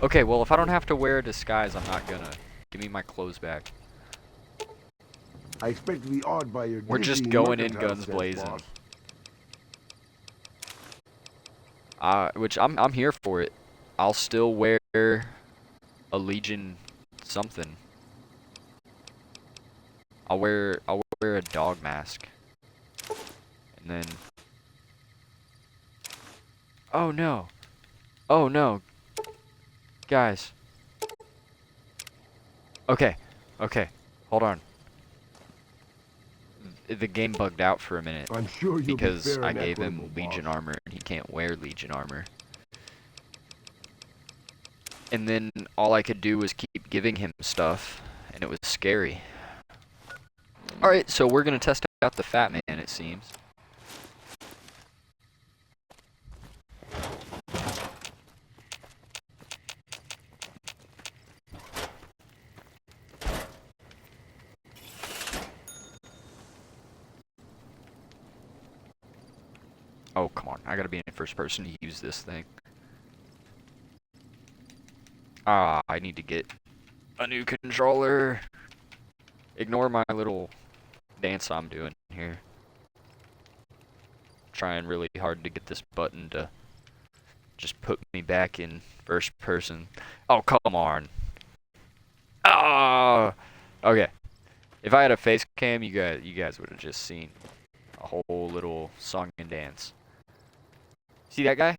Okay, well, if I don't have to wear a disguise, I'm not gonna. Give me my clothes back. I expect to be awed by your We're just going in guns blazing. Which I'm here for it. I'll still wear a Legion something. I'll wear a dog mask. And then oh no. Oh no. Guys. Okay. Okay. Hold on. The game bugged out for a minute. I'm sure you'll because be fair I and gave him equitable, Legion boss. armor and he can't wear Legion armor. And then all I could do was keep giving him stuff and it was scary. Alright, so we're gonna test out the Fat Man, it seems. Oh, come on. I gotta be in first person to use this thing. Ah, I need to get a new controller. Ignore my little dance I'm doing here. Trying really hard to get this button to just put me back in first person. Oh, come on. Ah! Okay. If I had a face cam, you guys would have just seen a whole little song and dance. See that guy?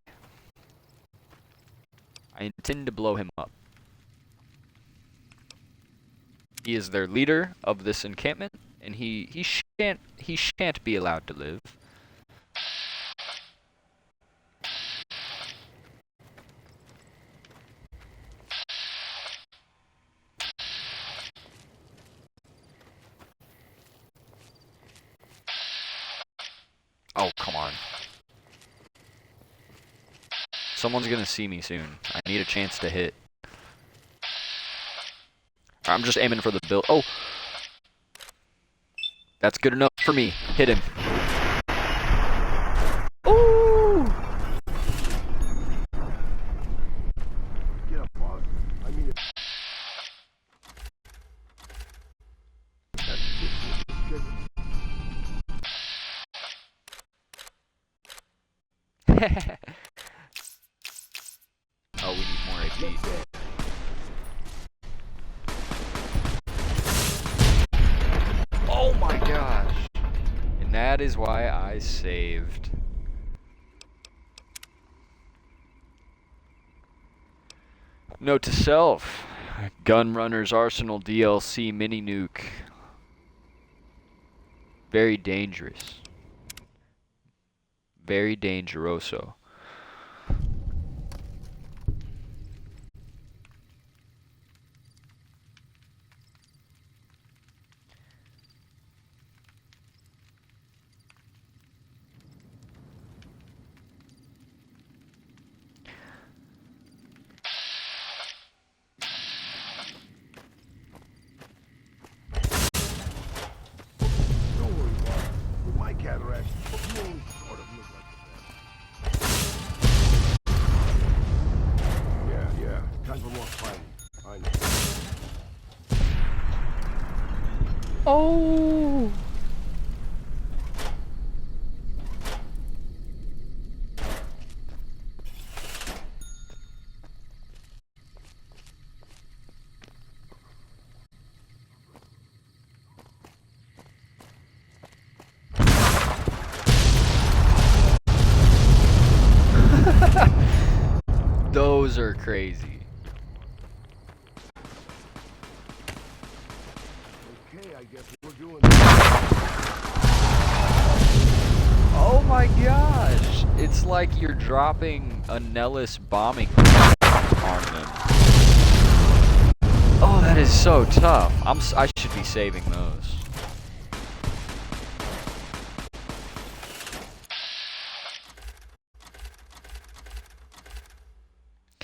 I intend to blow him up. He is their leader of this encampment, and he shan't be allowed to live. Oh, come on. Someone's gonna see me soon. I need a chance to hit. I'm just aiming for the build. Oh! That's good enough for me. Hit him. Ooh! Get up, boss. I mean it. Oh, we need more AP. Oh my gosh! And that is why I saved. Note to self. Gunrunner's Arsenal DLC mini nuke. Very dangerous. Very dangeroso. Don't worry, boss. With my cataract, you only sort of look like the best. Yeah. Time for more fighting. I know. Oh! Those are crazy. Okay, I guess we're doing Oh my gosh! It's like you're dropping a Nellis bombing on them. Oh, that is so tough. I should be saving those.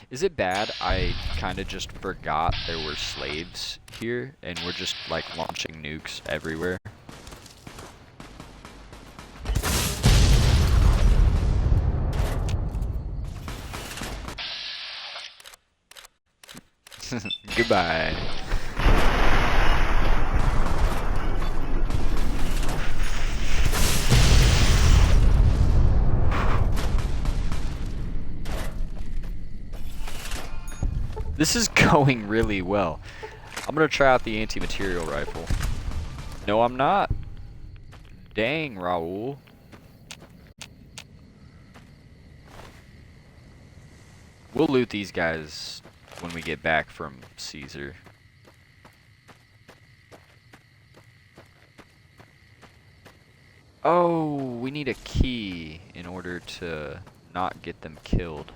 Is it bad I kind of just forgot there were slaves here and we're just like launching nukes everywhere? Goodbye. This is going really well. I'm gonna try out the anti-material rifle. No, I'm not. Dang, Raul. We'll loot these guys when we get back from Caesar. Oh, we need a key in order to not get them killed.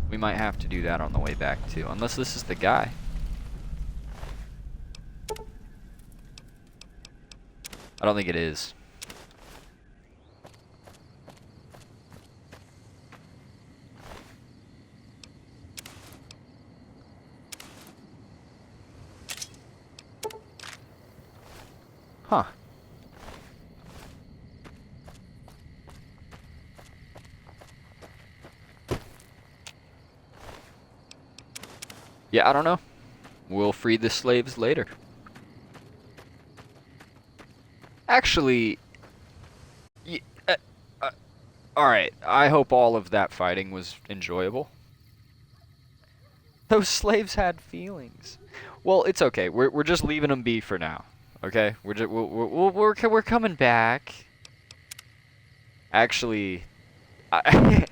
We might have to do that on the way back too, unless this is the guy. I don't think it is. Huh. Yeah, I don't know. We'll free the slaves later. Actually, alright, I hope all of that fighting was enjoyable. Those slaves had feelings. Well, it's okay. We're just leaving them be for now. Okay? We're coming back. Actually, I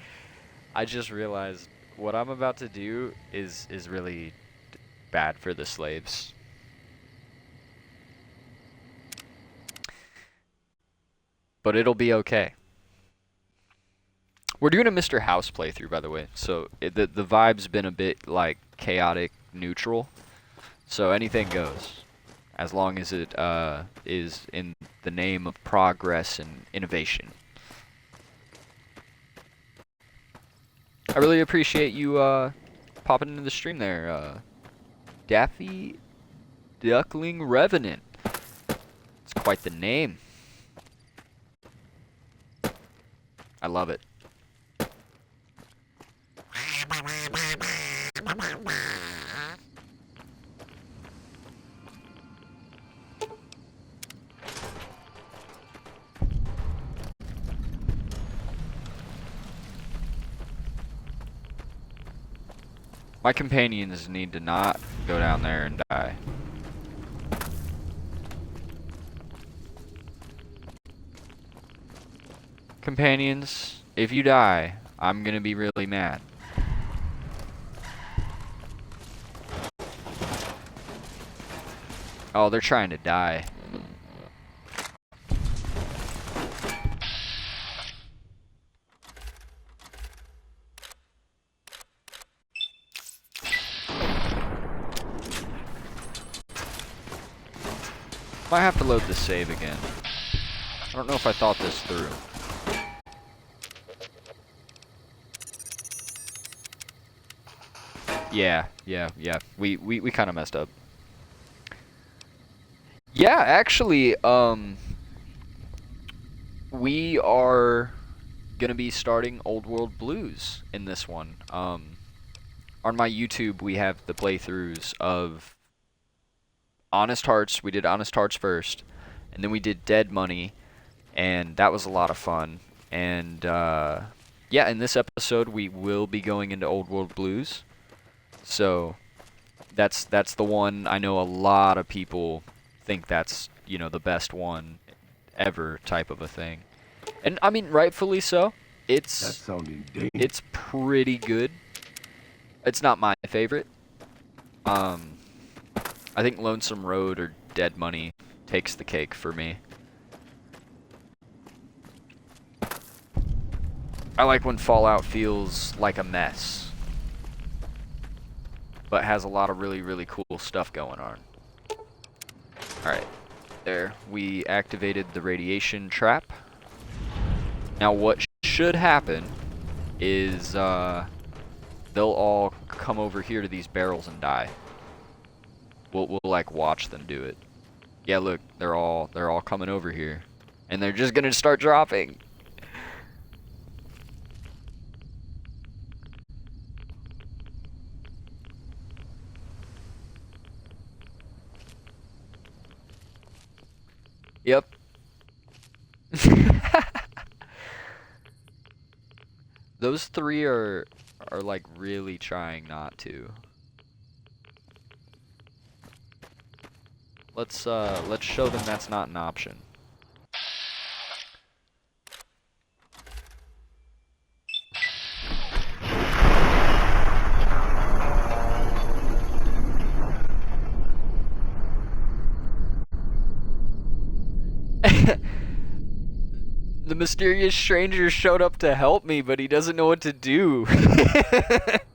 just realized what I'm about to do is really bad for the slaves. But it'll be okay. We're doing a Mr. House playthrough, by the way, so the vibe's been a bit like chaotic neutral, so anything goes, as long as it is in the name of progress and innovation. I really appreciate you popping into the stream there, Daffy Duckling Revenant. It's quite the name. I love it. My companions need to not go down there and die. Companions, if you die, I'm gonna be really mad. Oh, they're trying to die. Might have to load the save again. I don't know if I thought this through. Yeah. We kind of messed up. Yeah, actually, we are gonna be starting Old World Blues in this one. On my YouTube, we have the playthroughs of Honest Hearts. We did Honest Hearts first, and then we did Dead Money, and that was a lot of fun. And yeah, in this episode, we will be going into Old World Blues. So that's the one. I know a lot of people think that's, you know, the best one ever type of a thing. And I mean, rightfully so. It's pretty good. It's not my favorite. I think Lonesome Road or Dead Money takes the cake for me. I like when Fallout feels like a mess, but has a lot of really, really cool stuff going on. Alright, there. We activated the radiation trap. Now what should happen is they'll all come over here to these barrels and die. We'll like watch them do it. Yeah, look, they're all coming over here, and they're just gonna start dropping. Yep. Those three are like really trying not to. Let's show them that's not an option. The mysterious stranger showed up to help me, but he doesn't know what to do.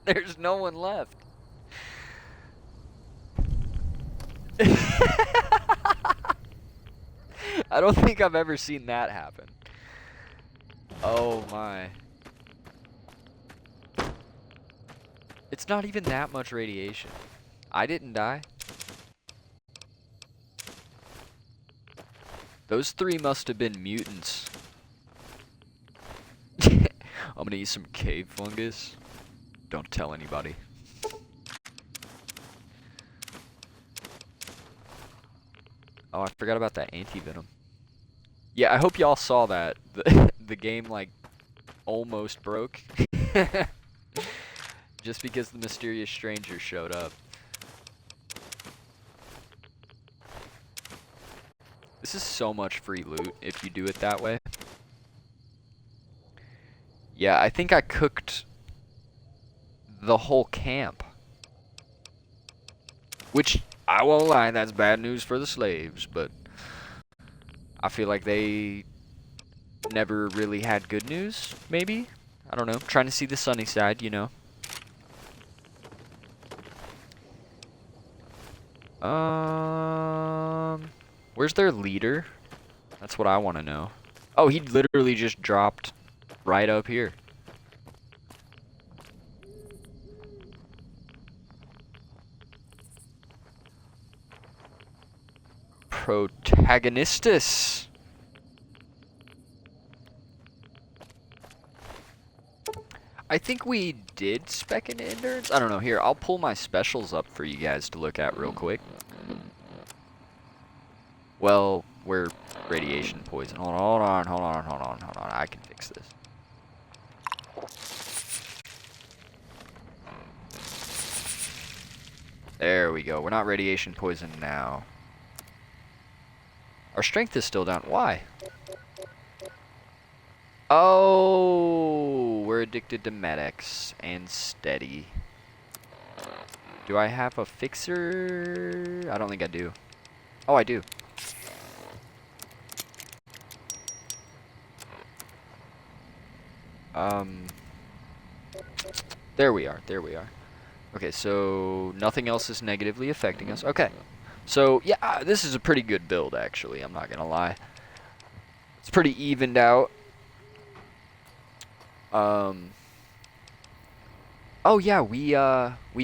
There's no one left. I don't think I've ever seen that happen. Oh my. It's not even that much radiation. I didn't die. Those three must have been mutants. I'm gonna eat some cave fungus. Don't tell anybody. Oh, I forgot about that anti-venom. Yeah, I hope y'all saw that. The game, like, almost broke. Just because the mysterious stranger showed up. This is so much free loot if you do it that way. Yeah, I think I cooked the whole camp. Which, I won't lie, that's bad news for the slaves, but I feel like they never really had good news, maybe? I don't know. Trying to see the sunny side, you know. Where's their leader? That's what I want to know. Oh, he literally just dropped right up here. Protagonistus. I think we did spec into endurance. I don't know. Here, I'll pull my specials up for you guys to look at real quick. Well, we're radiation poison. Hold on. I can fix this. There we go. We're not radiation poison now. Our strength is still down. Why? Oh, we're addicted to medics and steady. Do I have a fixer? I don't think I do. Oh, I do. There we are. Okay, so nothing else is negatively affecting us. Okay. So, yeah, this is a pretty good build, actually. I'm not gonna lie. It's pretty evened out. Oh, yeah, we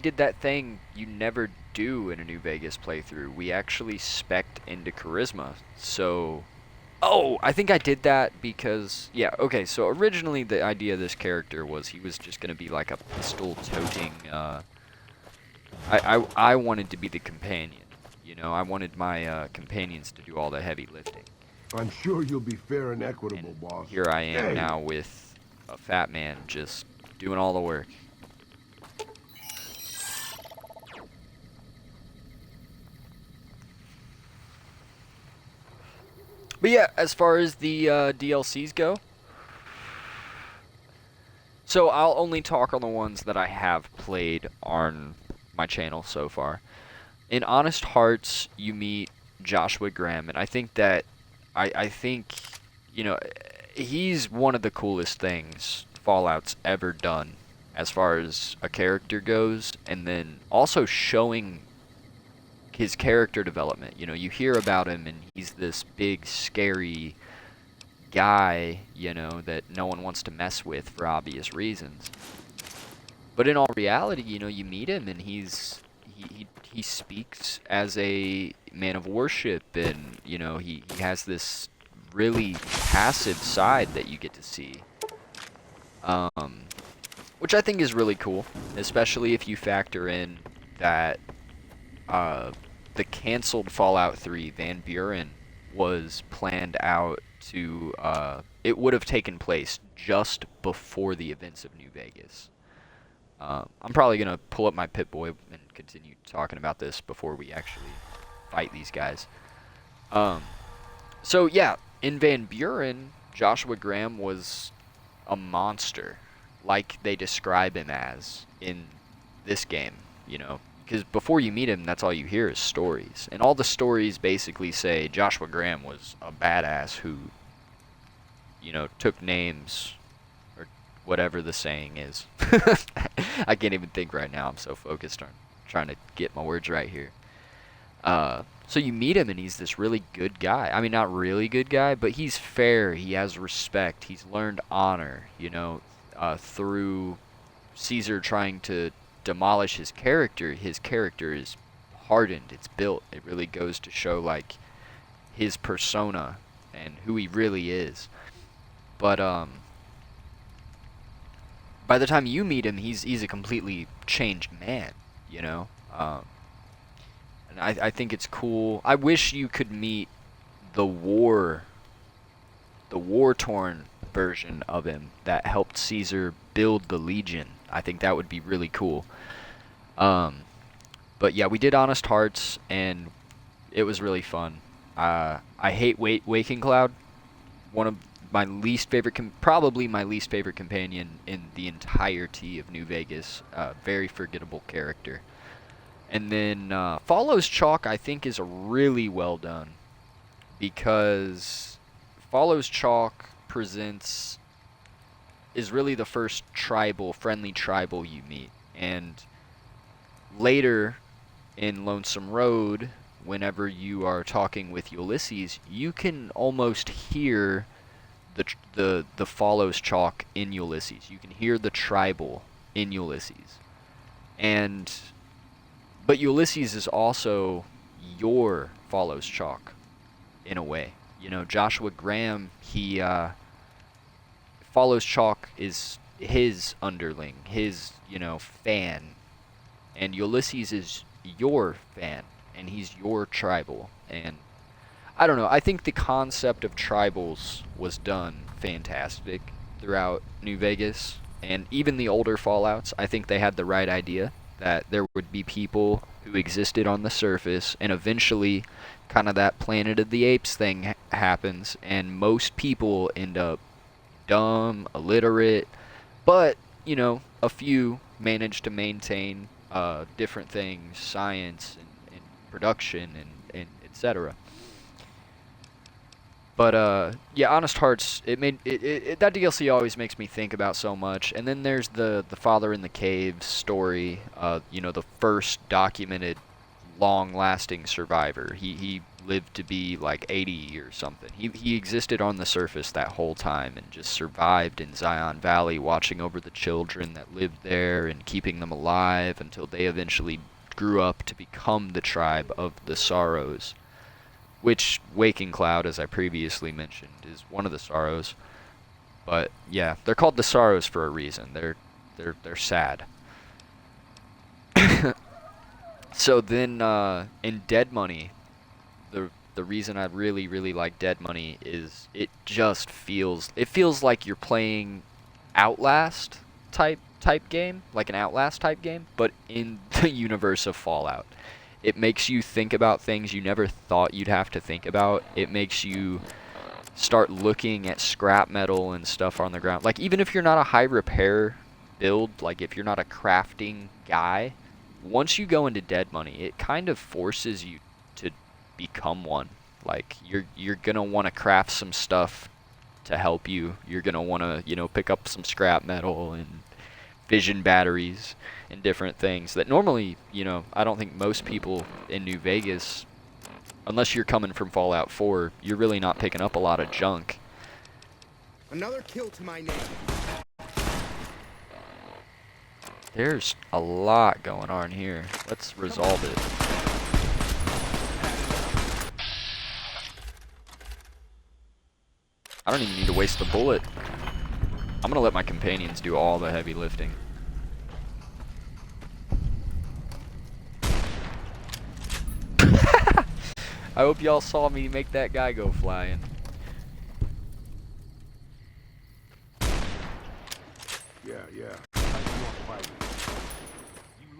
did that thing you never do in a New Vegas playthrough. We actually spec'd into Charisma. So, oh, I think I did that because, yeah, okay, so originally the idea of this character was he was just gonna be like a pistol-toting, I wanted to be the companion. You know, I wanted my companions to do all the heavy lifting. I'm sure you'll be fair and equitable, And boss. here I am Hey. now with a fat man just doing all the work. But yeah, as far as the DLCs go, so I'll only talk on the ones that I have played on my channel so far. In Honest Hearts, you meet Joshua Graham, and I think that, I think, you know, he's one of the coolest things Fallout's ever done as far as a character goes, and then also showing his character development. You know, you hear about him, and he's this big, scary guy, you know, that no one wants to mess with for obvious reasons. But in all reality, you know, you meet him, and he speaks as a man of worship, and, you know, he has this really passive side that you get to see. Which I think is really cool, especially if you factor in that the canceled Fallout 3 Van Buren was planned out to, it would have taken place just before the events of New Vegas. I'm probably going to pull up my Pip-Boy and continue talking about this before we actually fight these guys. So yeah, in Van Buren, Joshua Graham was a monster, like they describe him as in this game, you know. Because before you meet him, that's all you hear is stories. And all the stories basically say Joshua Graham was a badass who, you know, took names, or whatever the saying is. I can't even think right now. I'm so focused on trying to get my words right here. So you meet him, and he's this really good guy. I mean, not really good guy, but he's fair. He has respect. He's learned honor, you know, through Caesar trying to demolish his character. His character is hardened. It's built. It really goes to show, like, his persona and who he really is. But by the time you meet him, he's a completely changed man, you know. And I think it's cool. I wish you could meet the war-torn version of him that helped Caesar build the Legion. I think that would be really cool. But yeah, we did Honest Hearts, and it was really fun. I hate Waking Cloud. One of my least favorite, probably my least favorite companion in the entirety of New Vegas. Very forgettable character. And then Follows Chalk, I think, is really well done, because Follows Chalk is really the first friendly tribal you meet. And later in Lonesome Road, whenever you are talking with Ulysses, you can almost hear the Follows Chalk in Ulysses. You can hear the tribal in Ulysses. But Ulysses is also your Follows Chalk, in a way. You know, Joshua Graham, Follows Chalk is his underling, his, fan. And Ulysses is your fan, and he's your tribal. And I don't know, I think the concept of tribals was done fantastic throughout New Vegas. And even the older Fallouts, I think they had the right idea, that there would be people who existed on the surface, and eventually kind of that Planet of the Apes thing happens, and most people end up dumb, illiterate, but, a few manage to maintain different things, science and production and etc. But yeah, Honest Hearts, that DLC always makes me think about so much. And then there's the Father in the Cave story, the first documented long-lasting survivor. He lived to be like 80 or something. He existed on the surface that whole time and just survived in Zion Valley, watching over the children that lived there and keeping them alive until they eventually grew up to become the tribe of the Sorrows, which Waking Cloud, as I previously mentioned, is one of the Sorrows. But yeah, they're called the Sorrows for a reason. They're sad. So then in Dead Money, the reason I really, really like Dead Money is it feels like you're playing Outlast type game, like an Outlast type game, but in the universe of Fallout. It makes you think about things you never thought you'd have to think about. It makes you start looking at scrap metal and stuff on the ground. Like, even if you're not a high repair build, like if you're not a crafting guy, once you go into Dead Money, it kind of forces you to become one. Like, you're gonna want to craft some stuff to help you. You're gonna want to, pick up some scrap metal and vision batteries and different things that normally, I don't think most people in New Vegas, unless you're coming from Fallout 4, you're really not picking up a lot of junk. Another kill to my name. There's a lot going on here. Let's resolve it. I don't even need to waste the bullet. I'm gonna let my companions do all the heavy lifting. I hope y'all saw me make that guy go flying. Yeah. You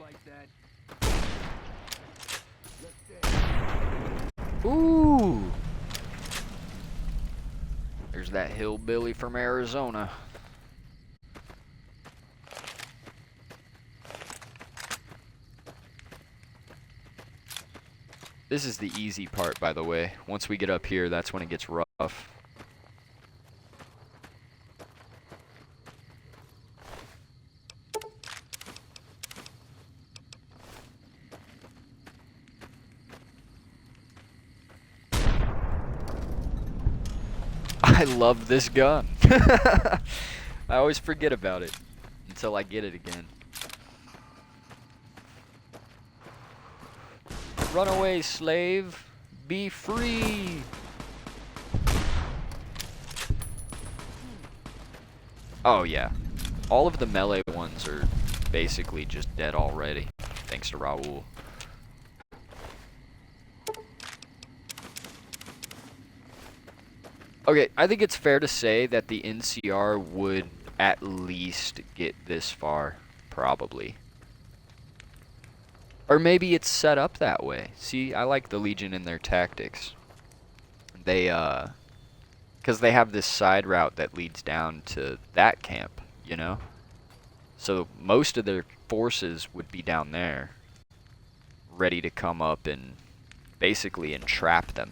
like that? Ooh! There's that hillbilly from Arizona. This is the easy part, by the way. Once we get up here, that's when it gets rough. I love this gun. I always forget about it until I get it again. Run away, slave. Be free. Oh, yeah. All of the melee ones are basically just dead already, thanks to Raoul. Okay, I think it's fair to say that the NCR would at least get this far, probably. Or maybe it's set up that way. See, I like the Legion and their tactics. They, because they have this side route that leads down to that camp, you know? So most of their forces would be down there, ready to come up and basically entrap them.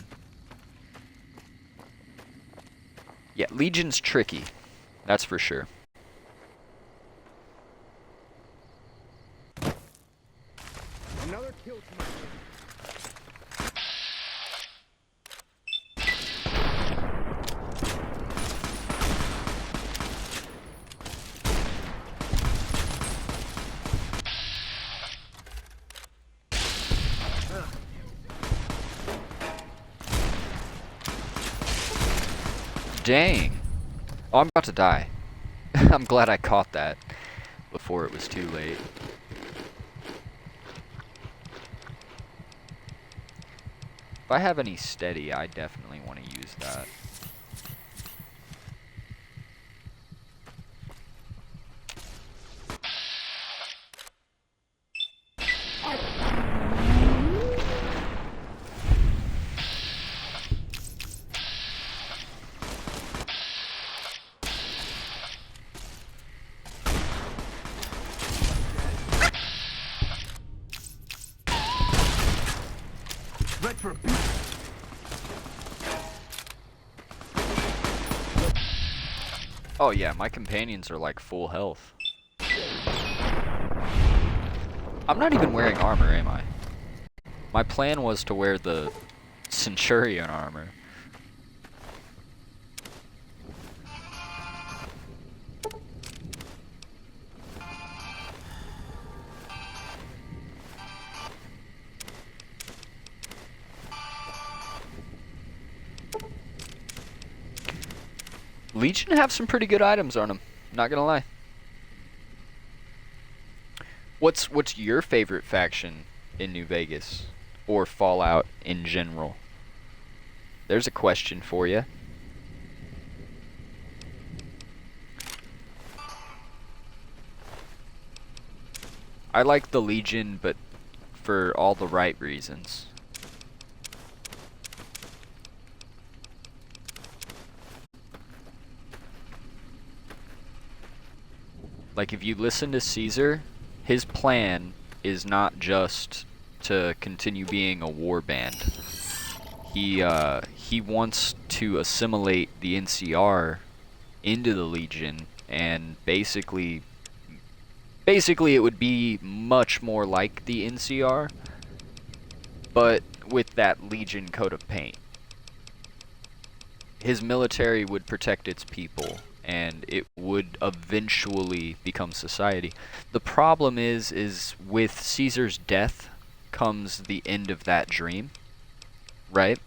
Yeah, Legion's tricky, that's for sure. Another kill to my Dang. Oh, I'm about to die. I'm glad I caught that before it was too late. If I have any steady, I definitely want to use that. Oh yeah, my companions are like full health. I'm not even wearing armor, am I? My plan was to wear the Centurion armor. Legion have some pretty good items on them, not gonna lie. What's your favorite faction in New Vegas or Fallout in general? There's a question for you. I like the Legion, but for all the right reasons. Like, if you listen to Caesar, his plan is not just to continue being a war band. He wants to assimilate the NCR into the Legion, and basically it would be much more like the NCR, but with that Legion coat of paint. His military would protect its people, and it would eventually become society. The problem is with Caesar's death comes the end of that dream, right?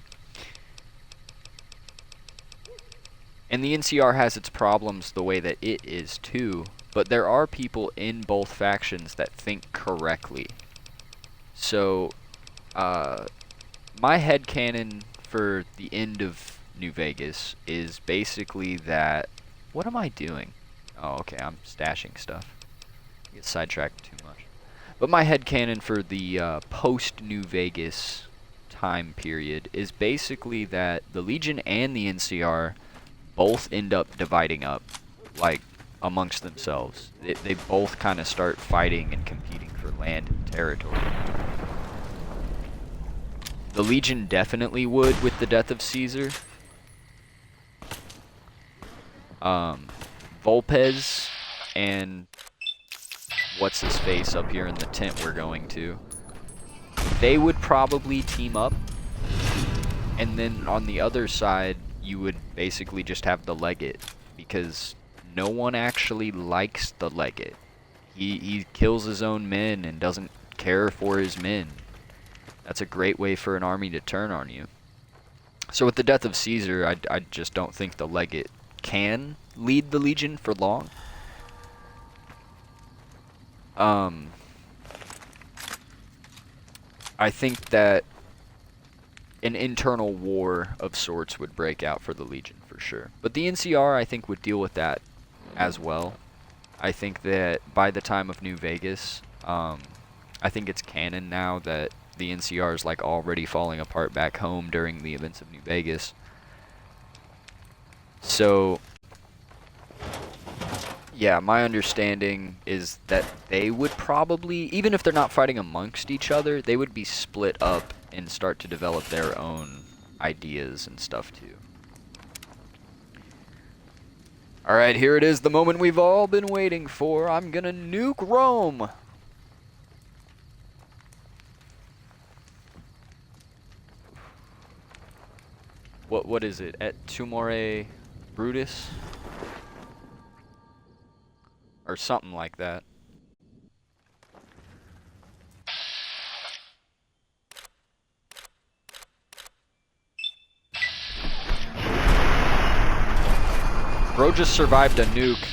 And the NCR has its problems the way that it is too, but there are people in both factions that think correctly. So, my headcanon for the end of New Vegas is basically that... What am I doing? Oh, okay, I'm stashing stuff. I get sidetracked too much. But my headcanon for the post-New Vegas time period is basically that the Legion and the NCR both end up dividing up, like, amongst themselves. They both kind of start fighting and competing for land and territory. The Legion definitely would with the death of Caesar. Volpez and what's his face up here in the tent we're going to, they would probably team up, and then on the other side you would basically just have the Legate, because no one actually likes the Legate. He kills his own men and doesn't care for his men. That's a great way for an army to turn on you. So with the death of Caesar, I just don't think the Legate can lead the Legion for long. I think that an internal war of sorts would break out for the Legion for sure. But the NCR, I think, would deal with that as well. I think that by the time of New Vegas, I think it's canon now that the NCR is like already falling apart back home during the events of New Vegas. So, yeah, my understanding is that they would probably, even if they're not fighting amongst each other, they would be split up and start to develop their own ideas and stuff too. Alright, here it is, the moment we've all been waiting for. I'm gonna nuke Rome! What is it? Et Tumore Brutus? Or something like that. Bro just survived a nuke.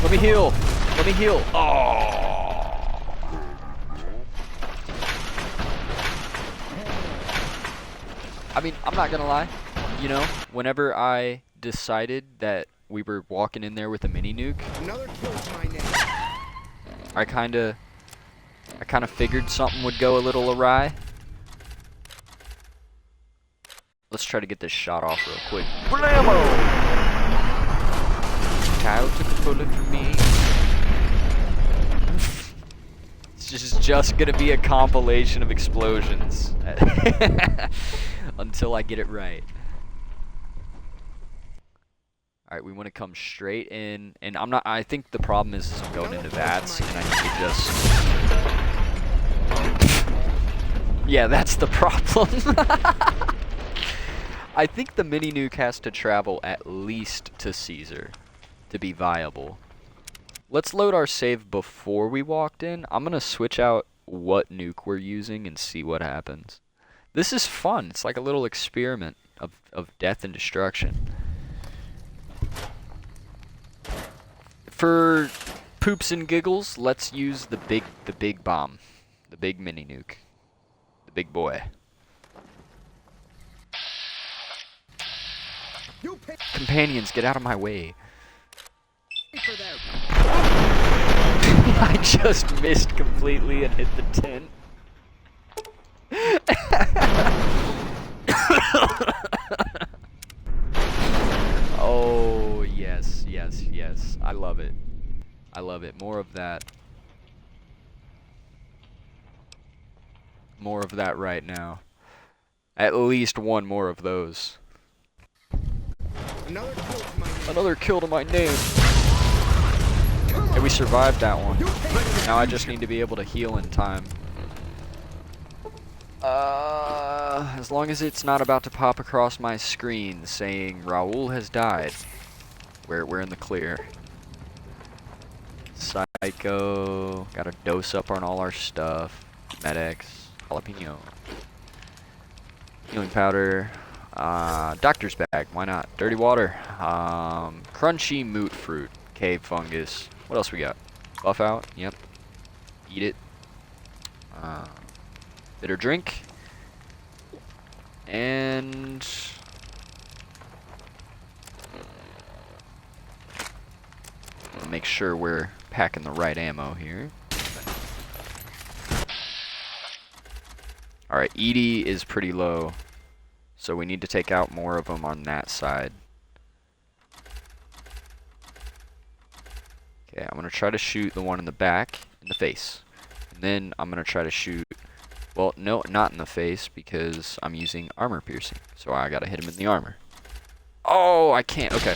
Let me heal. Let me heal. Oh. I mean, I'm not gonna lie. You know, whenever I decided that we were walking in there with a mini nuke, I kind of figured something would go a little awry. Let's try to get this shot off real quick. Blammo! Kyle took a bullet from me. It's just gonna be a compilation of explosions until I get it right. Alright, we want to come straight in, and I think the problem is I'm going into VATS, and I need to just... Yeah, that's the problem. I think the mini nuke has to travel at least to Caesar to be viable. Let's load our save before we walked in. I'm going to switch out what nuke we're using and see what happens. This is fun. It's like a little experiment of death and destruction. For poops and giggles, let's use the big bomb. The big mini nuke. The big boy. Companions, get out of my way. I just missed completely and hit the tent. Oh, yes, yes, yes. I love it. I love it. More of that. More of that right now. At least one more of those. Another kill to my name. Hey, we survived that one. Now I just need to be able to heal in time. As long as it's not about to pop across my screen saying Raul has died. We're in the clear. Psycho. Gotta dose up on all our stuff. Med-X. Jalapeno. Healing powder. Doctor's bag. Why not? Dirty water. Crunchy moot fruit. Cave fungus. What else we got? Buff out. Yep. Eat it. Bitter drink. And make sure we're packing the right ammo here. Alright, ED is pretty low, so we need to take out more of them on that side. Okay, I'm going to try to shoot the one in the back, in the face. And then I'm going to try to shoot, well, no, not in the face, because I'm using armor piercing. So I got to hit him in the armor. Oh, I can't, okay.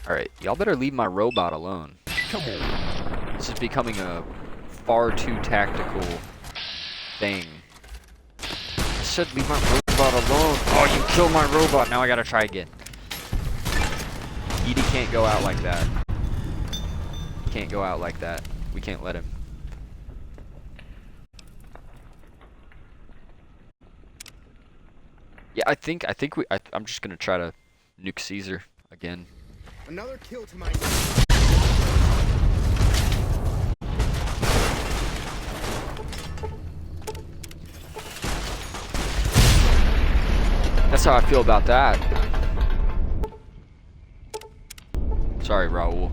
Alright, y'all better leave my robot alone. Come on. This is becoming a far too tactical thing. I said leave my robot alone. Oh, you killed my robot. Now I gotta try again. Edie can't go out like that. Can't go out like that. We can't let him. Yeah, I think I'm just gonna try to nuke Caesar again. Another kill to my... That's how I feel about that. Sorry, Raul.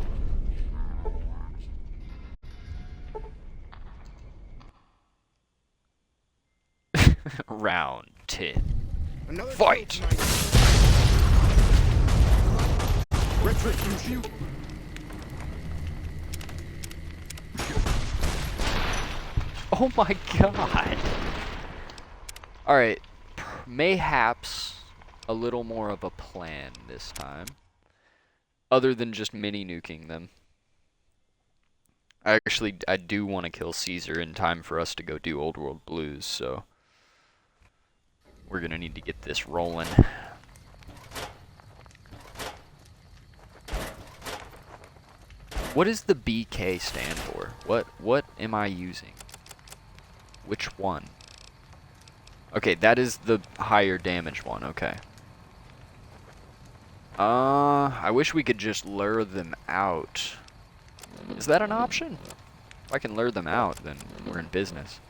Round 10. Another Fight! kill to my... Retribution. Oh my god! Alright, mayhaps a little more of a plan this time. Other than just mini nuking them. I do want to kill Caesar in time for us to go do Old World Blues, so we're gonna need to get this rolling. What does the BK stand for? What am I using? Which one? Okay, that is the higher damage one, okay. I wish we could just lure them out. Is that an option? If I can lure them out, then we're in business.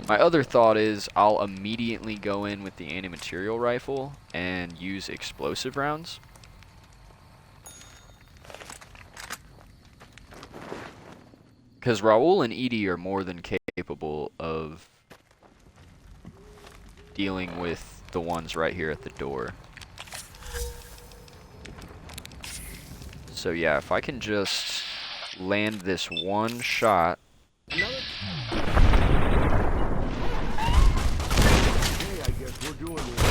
My other thought is I'll immediately go in with the anti-material rifle and use explosive rounds. Because Raul and Edie are more than capable of dealing with the ones right here at the door. So yeah, if I can just land this one shot. Okay, I guess we're doing this.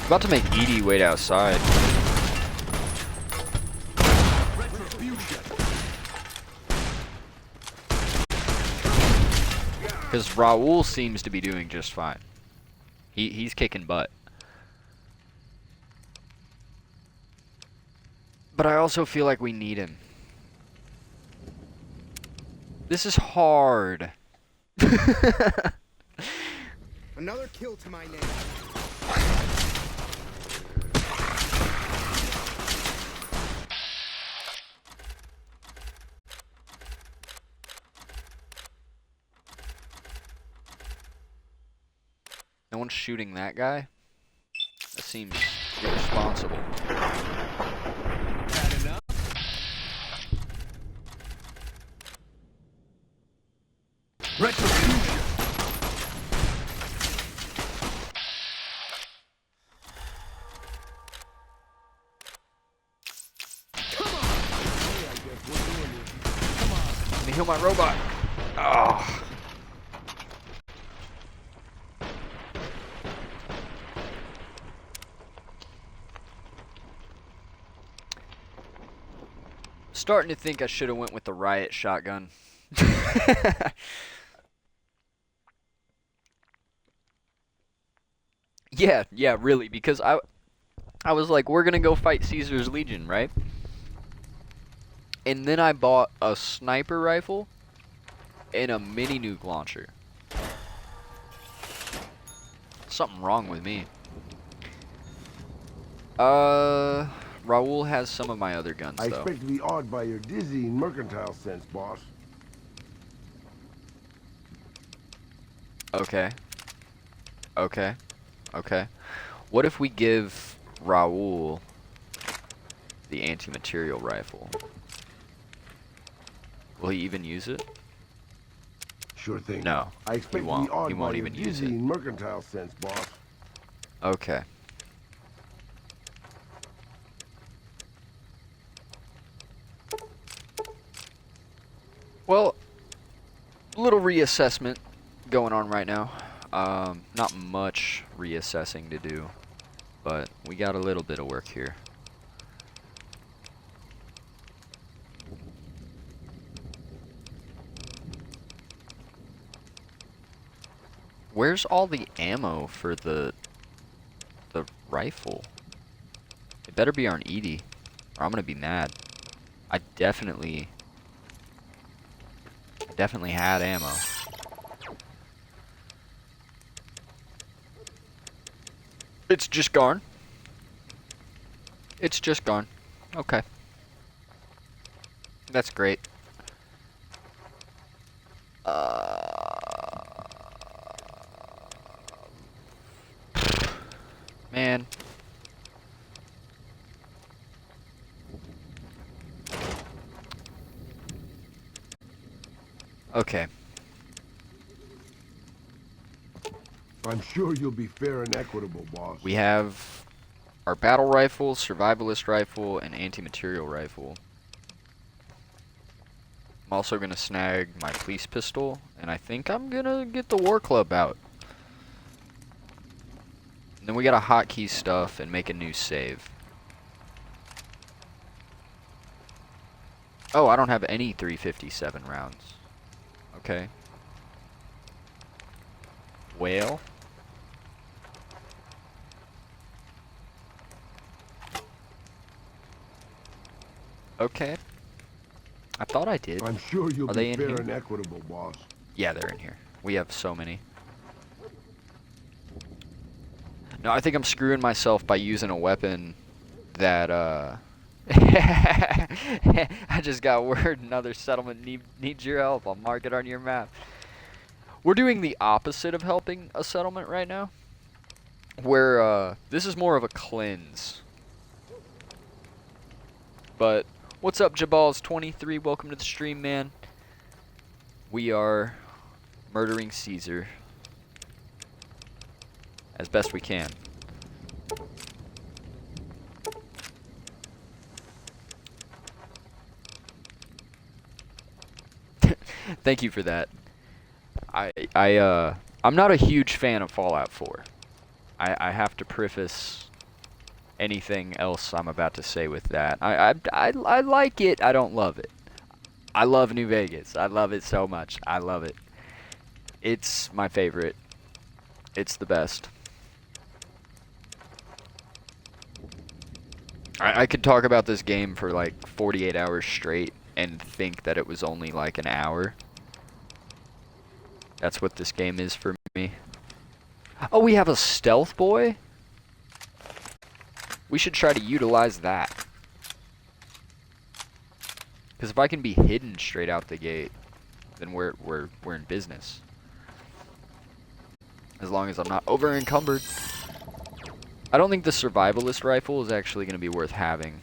About to make Edie wait outside. Because Raul seems to be doing just fine. He's kicking butt. But I also feel like we need him. This is hard. Another kill to my name. No one's shooting that guy? That seems irresponsible. Had enough? Retribution. Let me heal my robot. Oh. Starting to think I should have went with the riot shotgun. Yeah, really, because I was like, we're gonna go fight Caesar's Legion, right? And then I bought a sniper rifle and a mini nuke launcher. Something wrong with me. Raul has some of my other guns, I though. expect to be awed by your dizzying mercantile sense, boss. Okay. Okay. Okay. What if we give Raul the anti-material rifle? Will he even use it? Sure thing. No, I expect he to won't. be awed He won't by even your use it. dizzying mercantile sense, boss. Okay. Well, little reassessment going on right now. Not much reassessing to do, but we got a little bit of work here. Where's all the ammo for the rifle. It better be on Edie, or I'm gonna be mad. I definitely had ammo. It's just gone. It's just gone. Okay. That's great. Man. Okay. I'm sure you'll be fair and equitable, boss. We have our battle rifle, survivalist rifle, and anti-material rifle. I'm also gonna snag my police pistol, and I think I'm gonna get the war club out. And then we gotta hotkey stuff and make a new save. Oh, I don't have any 357 rounds. Okay. Well. Okay. I thought I did. I'm sure you'll Are they be in fair here? and equitable, boss. Yeah, they're in here. We have so many. No, I think I'm screwing myself by using a weapon that, I just got word another settlement needs your help. I'll mark it on your map. We're doing the opposite of helping a settlement right now. Where, this is more of a cleanse. But, what's up, Jabals23? Welcome to the stream, man. We are murdering Caesar as best we can. Thank you for that. I'm not a huge fan of Fallout 4. I have to preface anything else I'm about to say with that. I like it. I don't love it. I love New Vegas. I love it so much. I love it. It's my favorite. It's the best. I could talk about this game for like 48 hours straight and think that it was only like an hour. That's what this game is for me. Oh, we have a stealth boy? We should try to utilize that. Because if I can be hidden straight out the gate, then we're in business. As long as I'm not over encumbered. I don't think the survivalist rifle is actually going to be worth having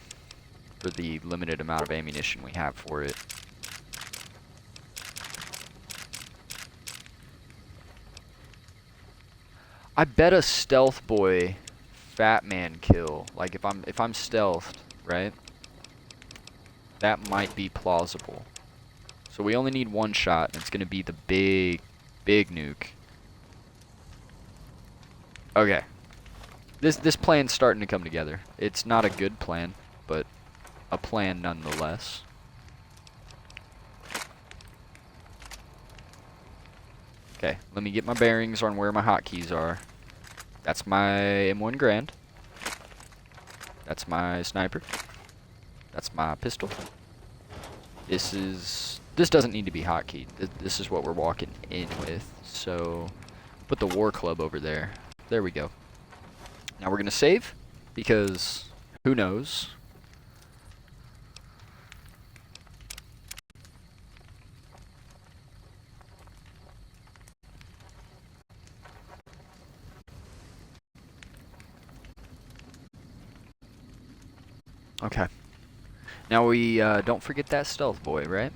for the limited amount of ammunition we have for it. I bet a stealth boy fat man kill, like if I'm stealthed, right? That might be plausible. So we only need one shot, and it's going to be the big nuke. Okay. This plan's starting to come together. It's not a good plan, but a plan nonetheless. Okay, let me get my bearings on where my hotkeys are. That's my M1 Grand. That's my sniper. That's my pistol. This doesn't need to be hotkeyed. This is what we're walking in with. So, put the war club over there. There we go. Now we're gonna save, because who knows? Okay. Now we don't forget that stealth boy, right?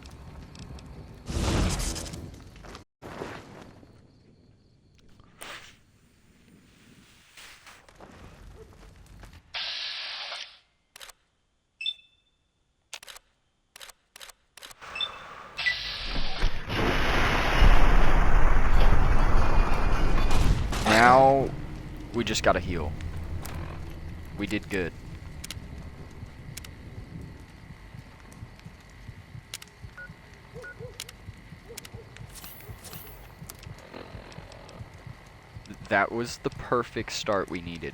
Now we just gotta heal. We did good. That was the perfect start we needed.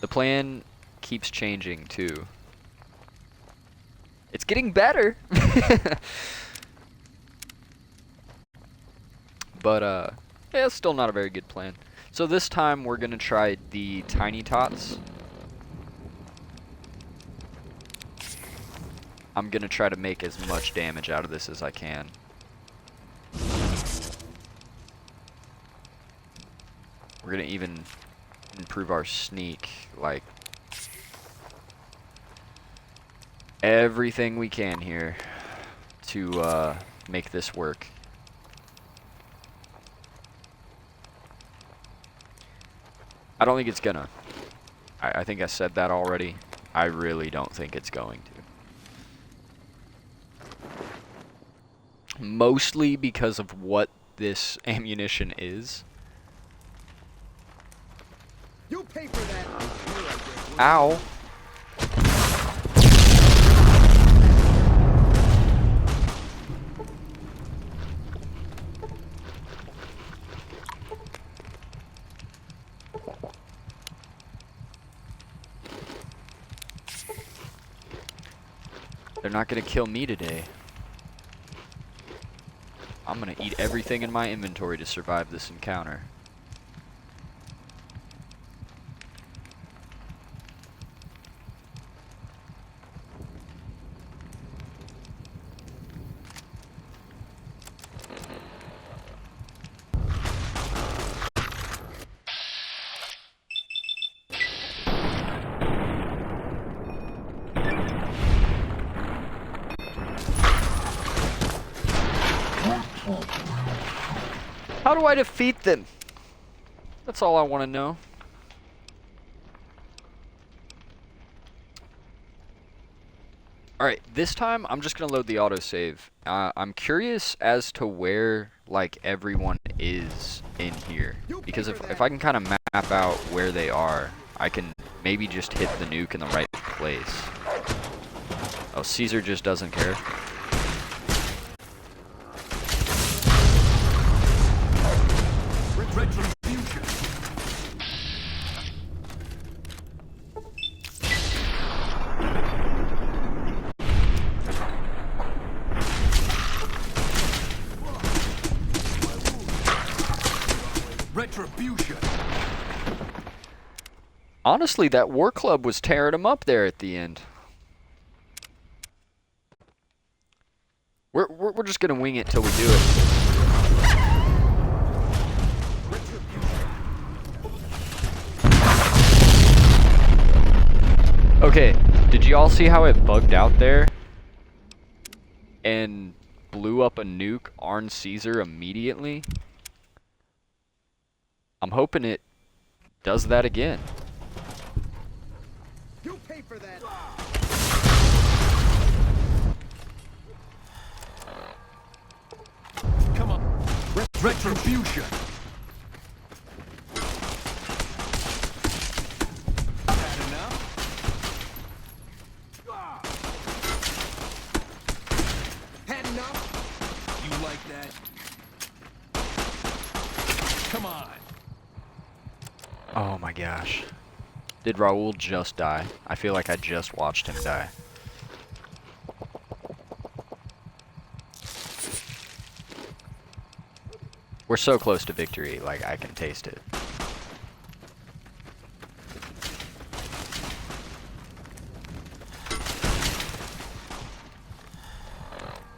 The plan keeps changing too. It's getting better. But yeah, it's still not a very good plan. So this time we're gonna try the tiny tots. I'm gonna try to make as much damage out of this as I can. We're gonna even improve our sneak, like everything we can here to make this work. I don't think it's gonna. I think I said that already. I really don't think it's going to. Mostly because of what this ammunition is. You pay for that. Ow. They're not gonna kill me today. I'm gonna eat everything in my inventory to survive this encounter. How do I defeat them? That's all I want to know. Alright, this time I'm just going to load the autosave. I'm curious as to where, like, everyone is in here. Because if I can kind of map out where they are, I can maybe just hit the nuke in the right place. Oh, Caesar just doesn't care. Retribution. Retribution. Honestly, that war club was tearing them up there at the end. We're just gonna wing it till we do it. Okay, did you all see how it bugged out there and blew up a nuke on Caesar immediately? I'm hoping it does that again. You pay for that. Come on. Retribution. Had enough? Had enough? You like that? Come on. Oh my gosh. Did Raul just die? I feel like I just watched him die. We're so close to victory, like I can taste it.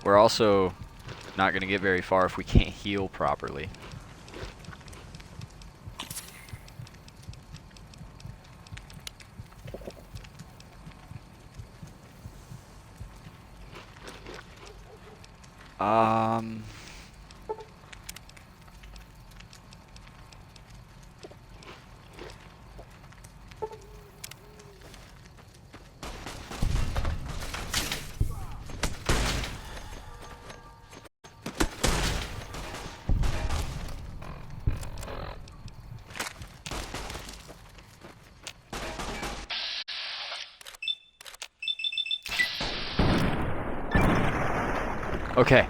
We're also not going to get very far if we can't heal properly. Okay.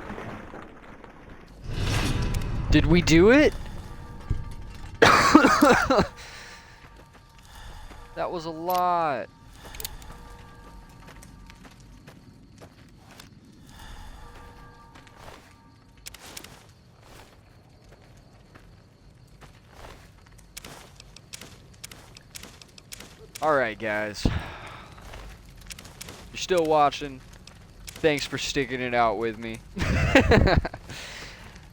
Did we do it? That was a lot. Alright, guys. You're still watching. Thanks for sticking it out with me.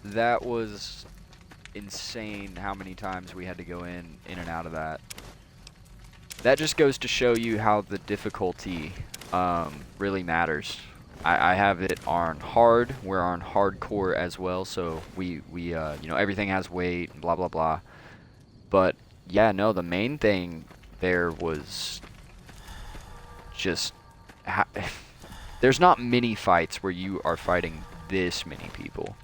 That was insane how many times we had to go in and out of that. That just goes to show you how the difficulty really matters. I have it on hard. We're on hardcore as well, so we you know, everything has weight and blah blah blah. But yeah, no, the main thing there was just there's not many fights where you are fighting this many people,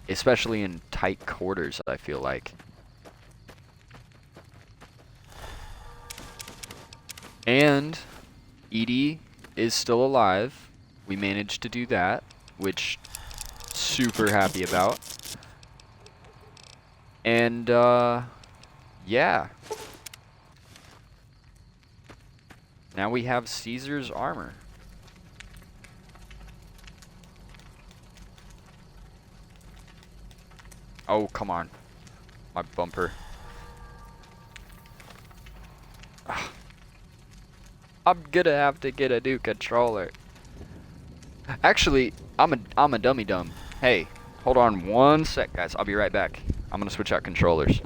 especially in tight quarters, I feel like. And Edie is still alive. We managed to do that, which super happy about. And yeah. Now we have Caesar's armor. Oh, come on. My bumper. I'm gonna have to get a new controller. Actually, I'm a dummy dumb. Hey, hold on one sec, guys. I'll be right back. I'm gonna switch out controllers.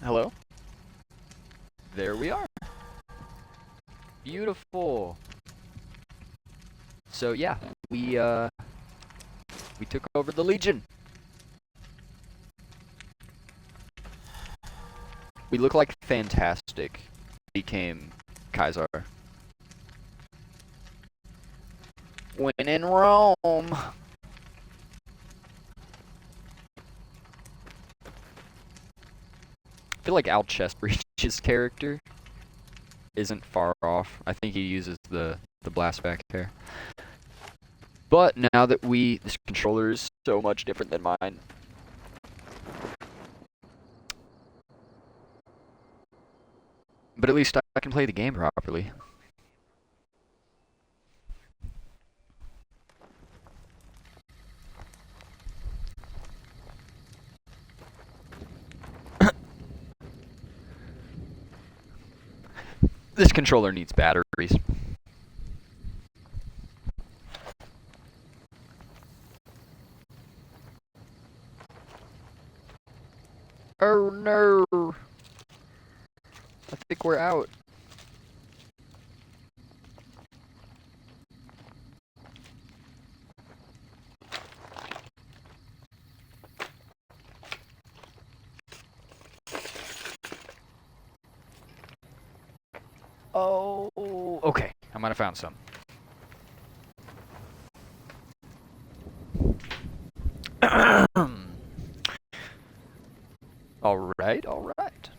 Hello? There we are. Beautiful. So yeah, we took over the Legion. We look like fantastic. Became Kaiser. When in Rome. I feel like Al Chestbreech's character isn't far off. I think he uses the blast back hair. But now that this controller is so much different than mine. But at least I can play the game properly. This controller needs batteries. Oh no! I think we're out. Oh, okay. I might have found some. All right, all right.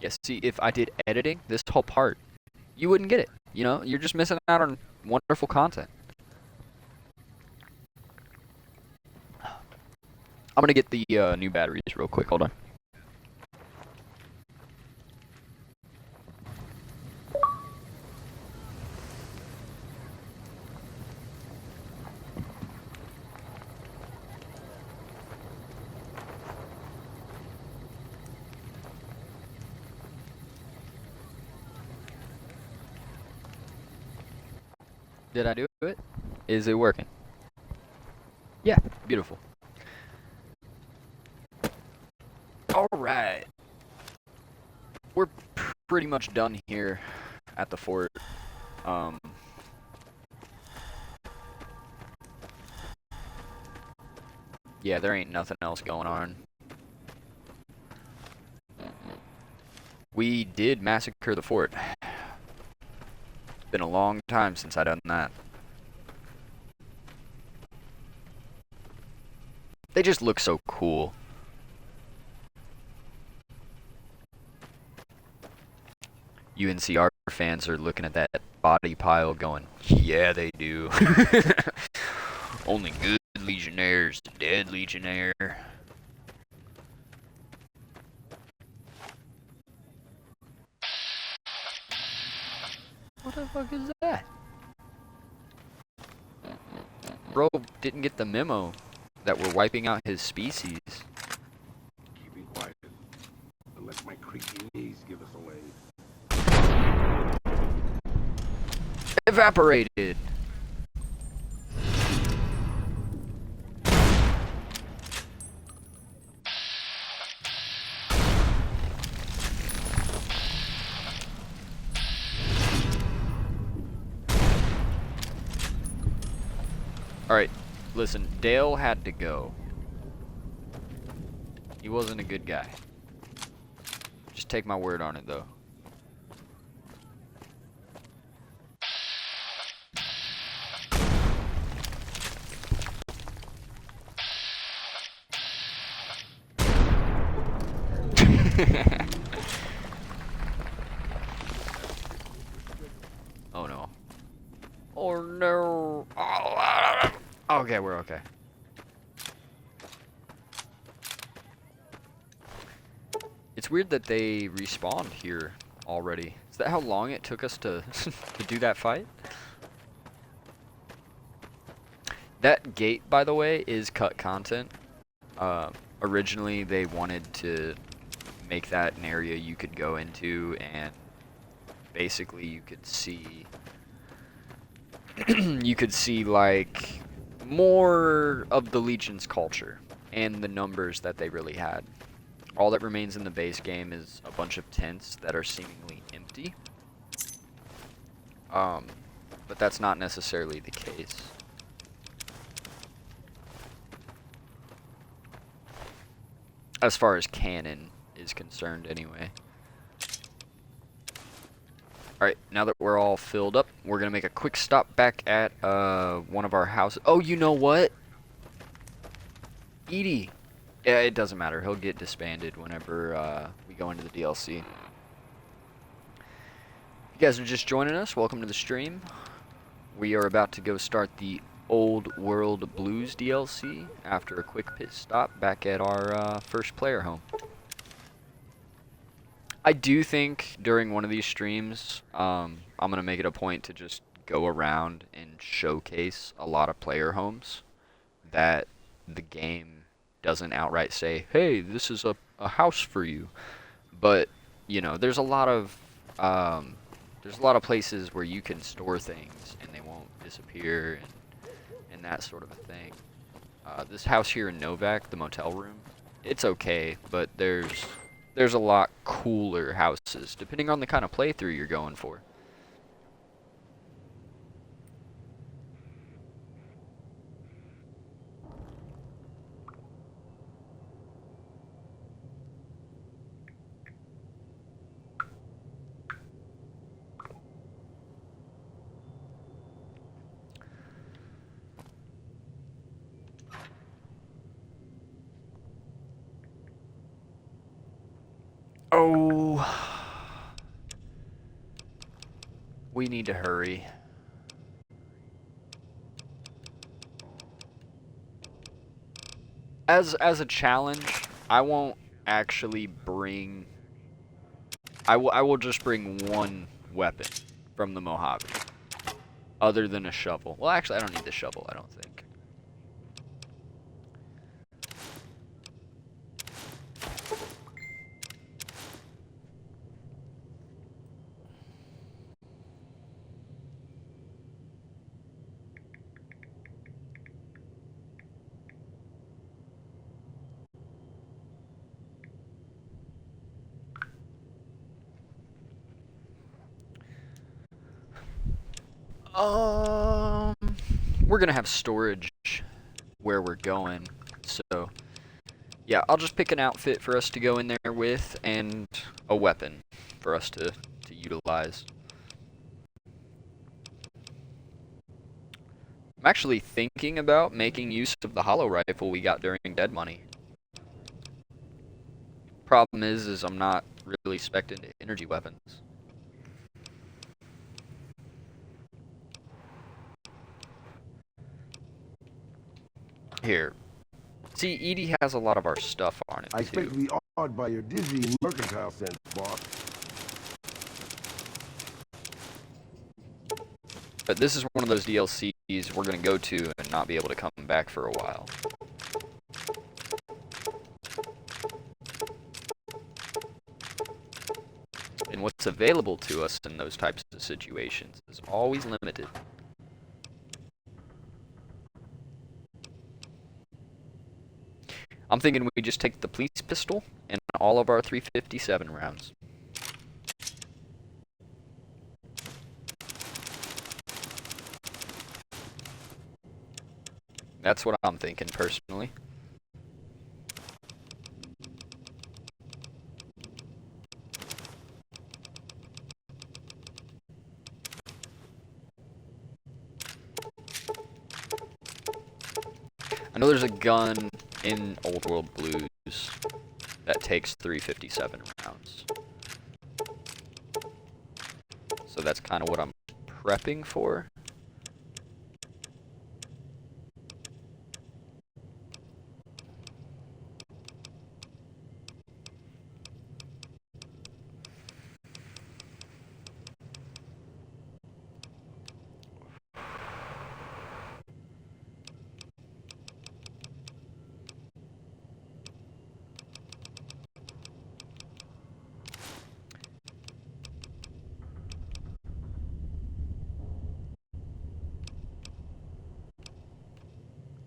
Yes, see, if I did editing, this whole part, you wouldn't get it. You know, you're just missing out on wonderful content. I'm gonna get the new batteries real quick. Hold on. Did I do it? Is it working? Yeah, beautiful. Alright. We're pretty much done here at the fort. Yeah, there ain't nothing else going on. We did massacre the fort. Been a long time since I done that. They just look so cool. UNCR fans are looking at that body pile going, yeah, they do. Only good Legionnaires, dead Legionnaire. What the fuck is that? Bro didn't get the memo that we're wiping out his species. Keep it quiet. And let my creaky knees give us away. Evaporated. Alright, listen, Dale had to go. He wasn't a good guy. Just take my word on it, though. Oh no. Oh no. Oh, okay, we're okay. It's weird that they respawned here already. Is that how long it took us to to do that fight? That gate, by the way, is cut content. Originally, they wanted to make that an area you could go into, and basically you could see like more of the Legion's culture and the numbers that they really had. All that remains in the base game is a bunch of tents that are seemingly empty. But that's not necessarily the case. As far as canon is concerned, anyway. Alright, now that we're all filled up, we're going to make a quick stop back at one of our houses. Oh, you know what? Edie. Yeah, it doesn't matter. He'll get disbanded whenever we go into the DLC. If you guys are just joining us, welcome to the stream. We are about to go start the Old World Blues DLC after a quick pit stop back at our first player home. I do think during one of these streams, I'm going to make it a point to just go around and showcase a lot of player homes that the game doesn't outright say, hey, this is a house for you. But, you know, there's a lot of places where you can store things and they won't disappear and that sort of a thing. This house here in Novak, the motel room, it's okay, but there's a lot cooler houses, depending on the kind of playthrough you're going for. Oh, we need to hurry. As a challenge, I won't actually bring. I will just bring one weapon from the Mojave, other than a shovel. Well, actually, I don't need the shovel. I don't think. We're gonna have storage where we're going, so yeah, I'll just pick an outfit for us to go in there with and a weapon for us to utilize. I'm actually thinking about making use of the hollow rifle we got during Dead Money. Problem is I'm not really spec'd into energy weapons. Here. See, Edie has a lot of our stuff on it, I expect too. to be awed by your dizzying mercantile sense, boss. But this is one of those DLCs we're going to go to and not be able to come back for a while. And what's available to us in those types of situations is always limited. I'm thinking we just take the police pistol and all of our 357 rounds. That's what I'm thinking personally. I know there's a gun in Old World Blues that takes 357 rounds. So that's kind of what I'm prepping for.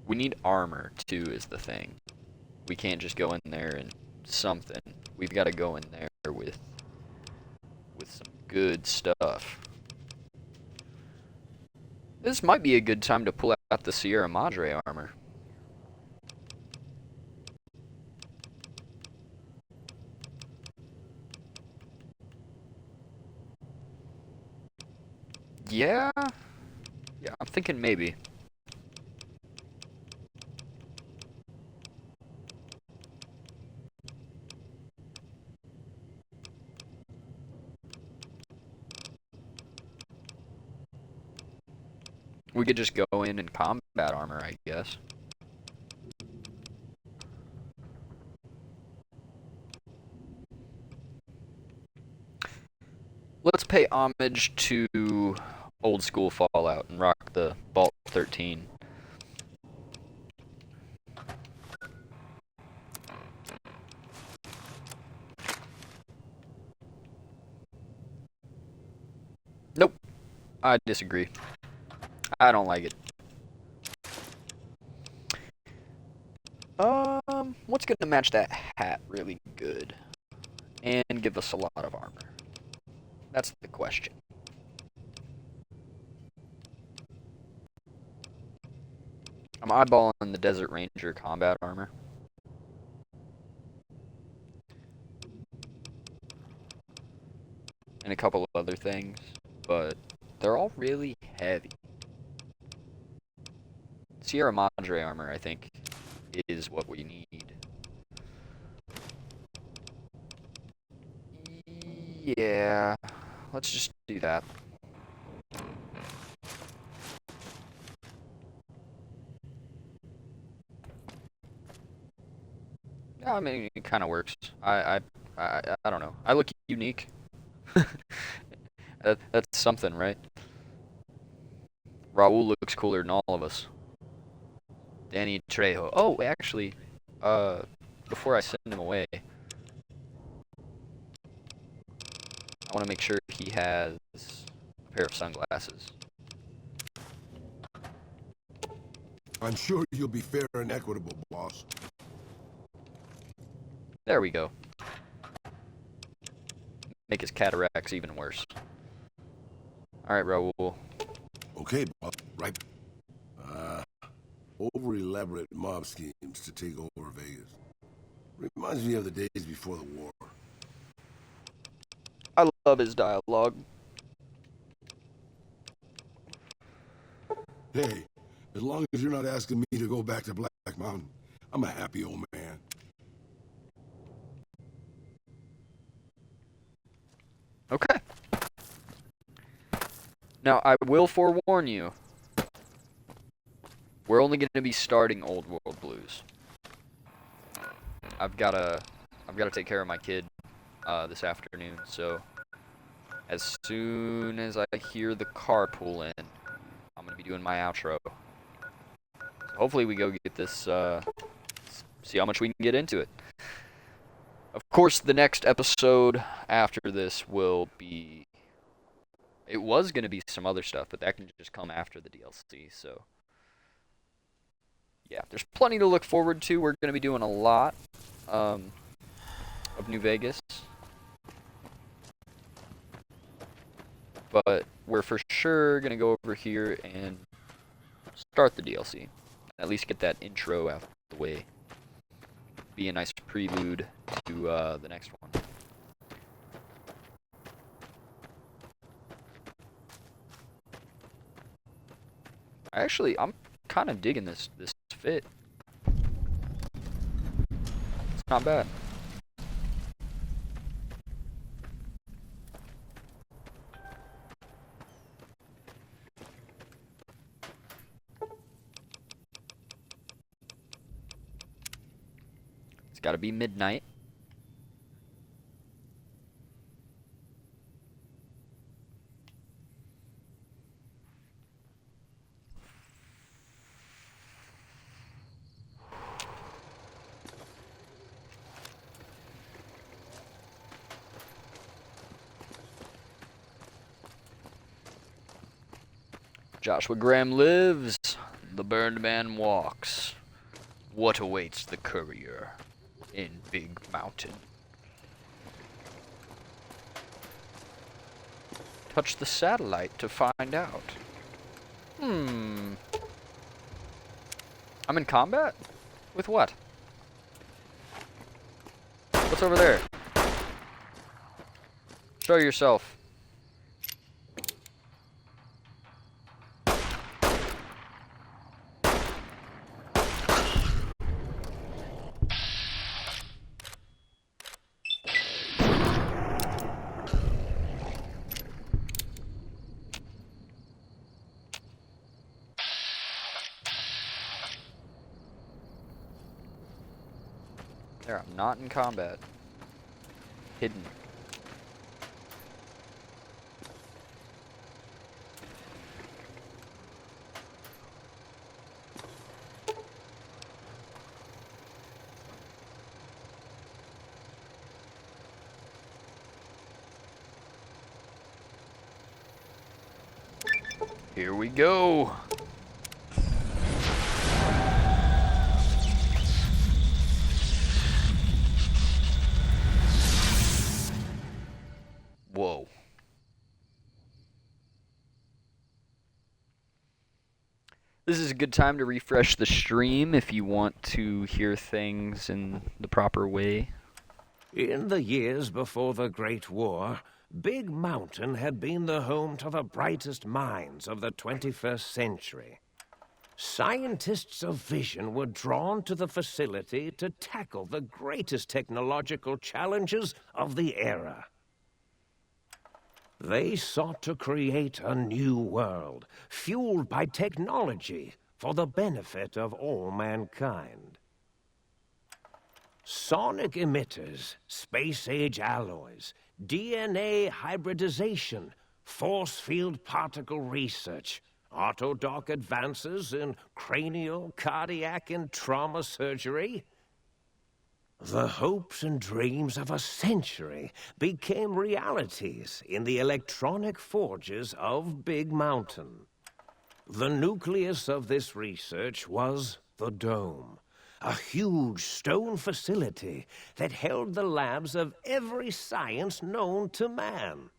We need armor, too, is the thing. We can't just go in there and something. We've got to go in there with some good stuff. This might be a good time to pull out the Sierra Madre armor. Yeah? Yeah, I'm thinking maybe. We could just go in combat armor, I guess. Let's pay homage to old school Fallout and rock the Vault 13. Nope. I disagree. I don't like it. What's gonna match that hat really good and give us a lot of armor? That's the question. I'm eyeballing the Desert Ranger combat armor. And a couple of other things, but they're all really heavy. Sierra Madre armor, I think, is what we need. Yeah, let's just do that. Yeah, I mean, it kind of works. I don't know. I look unique. That's something, right? Raul looks cooler than all of us. Danny Trejo. Oh, actually, before I send him away, I want to make sure he has a pair of sunglasses. I'm sure you'll be fair and equitable, boss. There we go. Make his cataracts even worse. Alright, Raul. Okay, boss. Right. Over-elaborate mob schemes to take over Vegas. Reminds me of the days before the war. I love his dialogue. Hey, as long as you're not asking me to go back to Black Mountain, I'm a happy old man. Okay. Now, I will forewarn you. We're only going to be starting Old World Blues. I've got to take care of my kid this afternoon, so as soon as I hear the car pull in, I'm going to be doing my outro. So hopefully we go get this, see how much we can get into it. Of course, the next episode after this will be... It was going to be some other stuff, but that can just come after the DLC, so... Yeah, there's plenty to look forward to. We're going to be doing a lot of New Vegas. But we're for sure going to go over here and start the DLC. At least get that intro out of the way. Be a nice prelude to the next one. Actually, I'm kind of digging this fit. It's not bad. It's got to be midnight. Joshua Graham lives, the burned man walks. What awaits the courier in Big Mountain? Touch the satellite to find out. I'm in combat? With what? What's over there? Show yourself. There, I'm not in combat. Hidden. Here we go. Whoa. This is a good time to refresh the stream if you want to hear things in the proper way. In the years before the Great War, Big Mountain had been the home to the brightest minds of the 21st century. Scientists of vision were drawn to the facility to tackle the greatest technological challenges of the era. They sought to create a new world, fueled by technology for the benefit of all mankind. Sonic emitters, space-age alloys, DNA hybridization, force field particle research, autodoc advances in cranial, cardiac, and trauma surgery. The hopes and dreams of a century became realities in the electronic forges of Big Mountain. The nucleus of this research was the Dome, a huge stone facility that held the labs of every science known to man.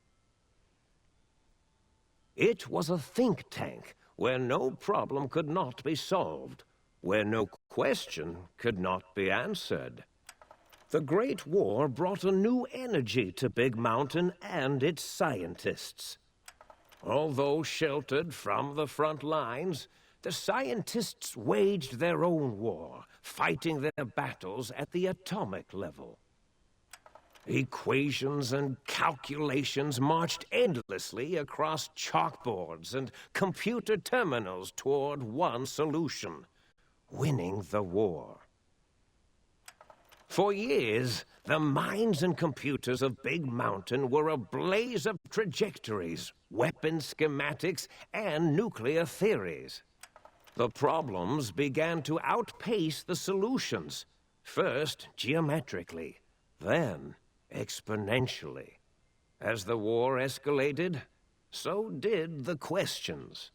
It was a think tank where no problem could not be solved, where no question could not be answered. The Great War brought a new energy to Big Mountain and its scientists. Although sheltered from the front lines, the scientists waged their own war, fighting their battles at the atomic level. Equations and calculations marched endlessly across chalkboards and computer terminals toward one solution: winning the war. For years, the minds and computers of Big Mountain were a blaze of trajectories, weapon schematics, and nuclear theories. The problems began to outpace the solutions, first geometrically, then exponentially. As the war escalated, so did the questions.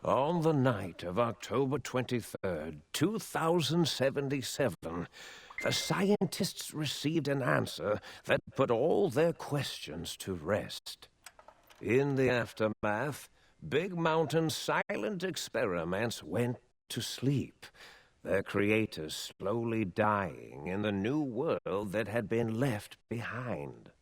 On the night of October 23rd, 2077, the scientists received an answer that put all their questions to rest. In the aftermath, Big Mountain's silent experiments went to sleep, their creators slowly dying in the new world that had been left behind.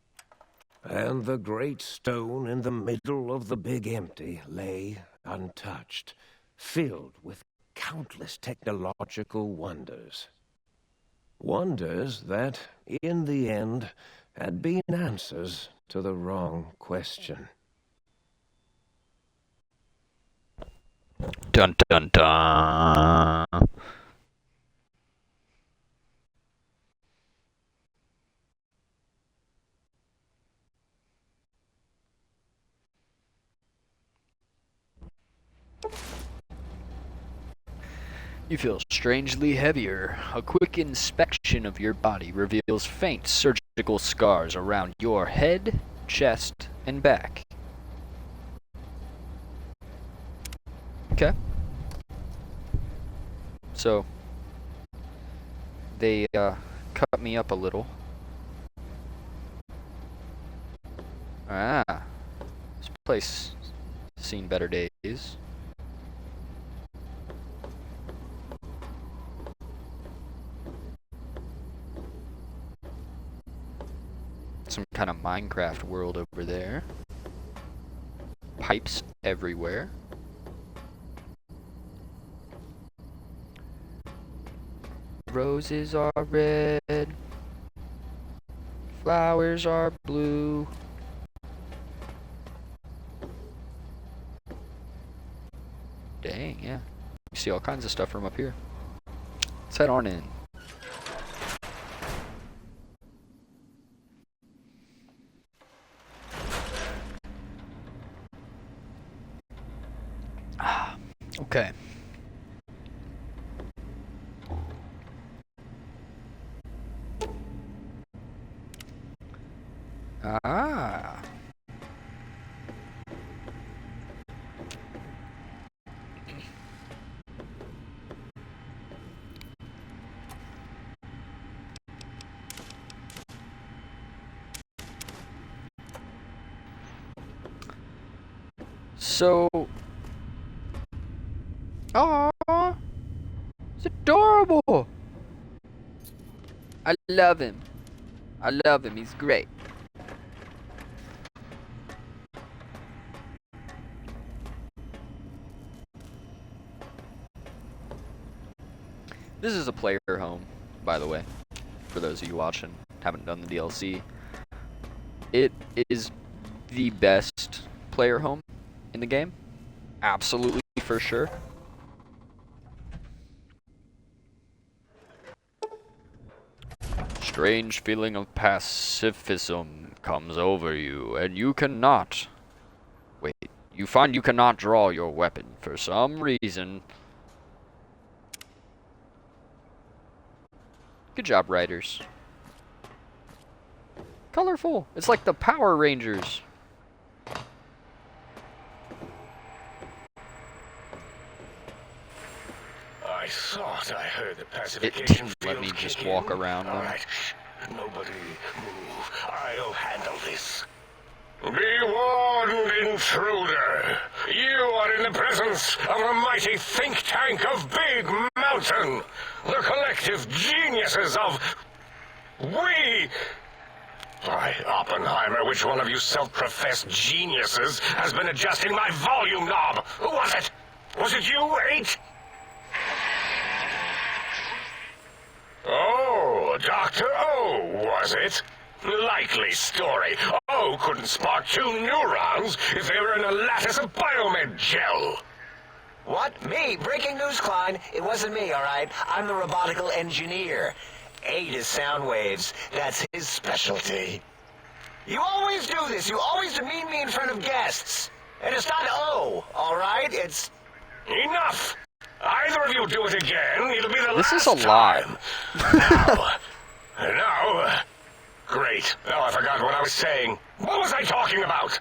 And the great stone in the middle of the Big Empty lay untouched, filled with countless technological wonders. Wonders that, in the end, had been answers to the wrong question. Dun dun dun. You feel strangely heavier. A quick inspection of your body reveals faint surgical scars around your head, chest, and back. Okay. So, they cut me up a little. Ah, this place has seen better days. Some kind of Minecraft world over there. Pipes everywhere. Roses are red. Flowers are blue. Dang, yeah. You see all kinds of stuff from up here. Let's head on in. Okay. Ah. So, aww, it's adorable. I love him. I love him. He's great. This is a player home, by the way, for those of you watching, haven't done the DLC. It is the best player home in the game, absolutely, for sure. Strange feeling of pacifism comes over you, and you cannot... Wait, you find you cannot draw your weapon for some reason. Good job, writers. Colorful. It's like the Power Rangers. I thought I heard the pacification It let me just walk around them. All right. Nobody move. I'll handle this. Be warned, intruder. You are in the presence of a mighty think tank of Big Mountain. The collective geniuses of... We... By Oppenheimer, which one of you self-professed geniuses has been adjusting my volume knob? Who was it? Was it you, 8? Oh, Dr. O, was it? Likely story. O couldn't spark 2 neurons if they were in a lattice of biomed gel. What? Me? Breaking news, Klein. It wasn't me, all right? I'm the robotical engineer. 8 is sound waves. That's his specialty. You always do this. You always demean me in front of guests. And it's not O, all right? It's... Enough! Either of you do it again, it'll be the last This is a lie. Now, great. Now I forgot what I was saying. What was I talking about?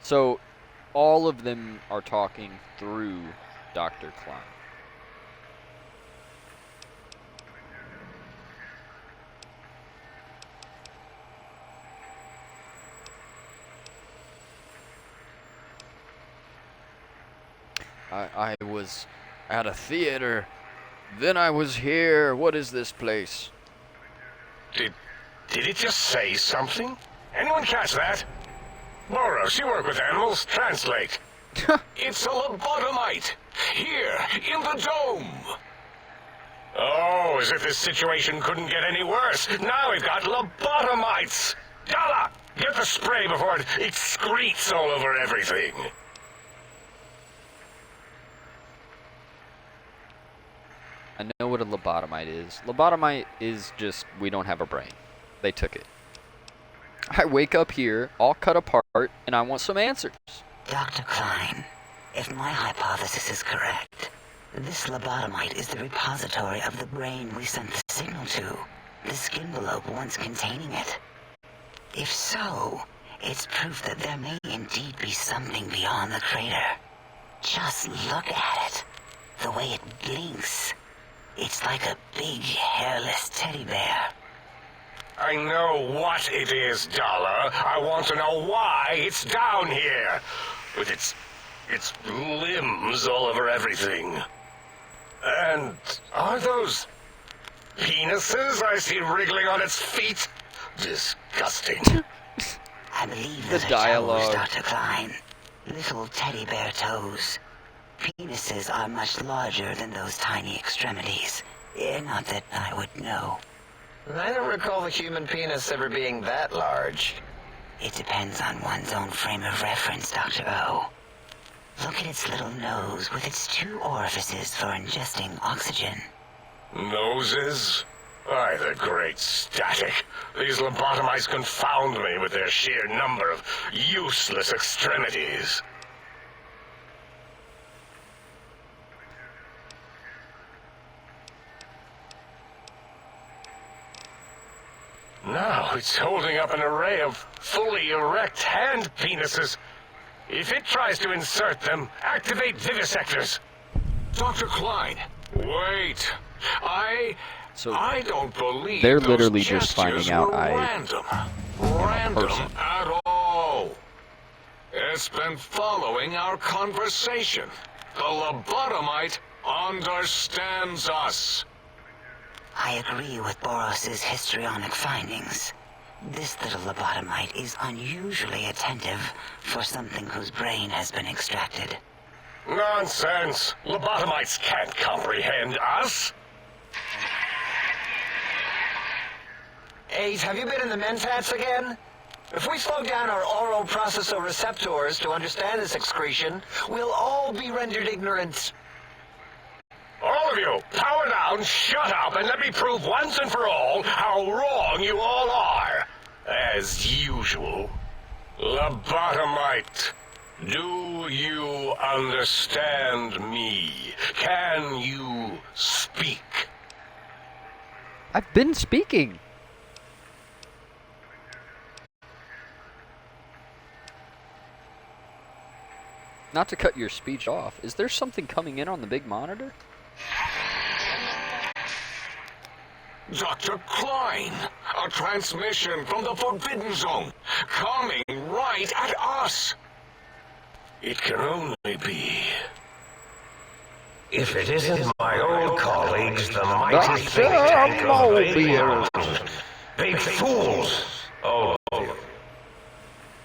So, all of them are talking through Dr. Klein. I was at a theater, then I was here. What is this place? Did it just say something? Anyone catch that? Boros, you work with animals. Translate. It's a lobotomite. Here, in the dome. Oh, as if this situation couldn't get any worse. Now we've got lobotomites. Dala, get the spray before it excretes all over everything. I know what a lobotomite is. Lobotomite is just, we don't have a brain. They took it. I wake up here, all cut apart, and I want some answers. Dr. Klein, if my hypothesis is correct, this lobotomite is the repository of the brain we sent the signal to, the skin envelope once containing it. If so, it's proof that there may indeed be something beyond the crater. Just look at it. The way it blinks. It's like a big, hairless teddy bear. I know what it is, Dollar. I want to know why it's down here. With its limbs all over everything. And are those penises I see wriggling on its feet? Disgusting. I believe The those are dialogue. toes, Dr. Klein. Little teddy bear toes. Penises are much larger than those tiny extremities. Not that I would know. I don't recall the human penis ever being that large. It depends on one's own frame of reference, Dr. O. Look at its little nose with its 2 orifices for ingesting oxygen. Noses? By the great static. These lobotomites confound me with their sheer number of useless extremities. Now it's holding up an array of fully erect hand penises. If it tries to insert them, activate vivisectors. Dr. Klein. Wait. I don't believe They're those literally just finding gestures out were random person. at all. It's been following our conversation. The lobotomite understands us. I agree with Boros's histrionic findings. This little lobotomite is unusually attentive for something whose brain has been extracted. Nonsense. Lobotomites can't comprehend us. 8, have you been in the Mentats again? If we slow down our oral processoreceptors to understand this excretion, we'll all be rendered ignorant. All of you, power down, shut up, and let me prove once and for all how wrong you all are. As usual. Lobotomite, do you understand me? Can you speak? I've been speaking. Not to cut your speech off, is there something coming in on the big monitor? Dr. Klein, a transmission from the Forbidden Zone, coming right at us. It can only be... If it isn't my old colleagues, the mighty think tank of Big Mountain. Big fools, all of you.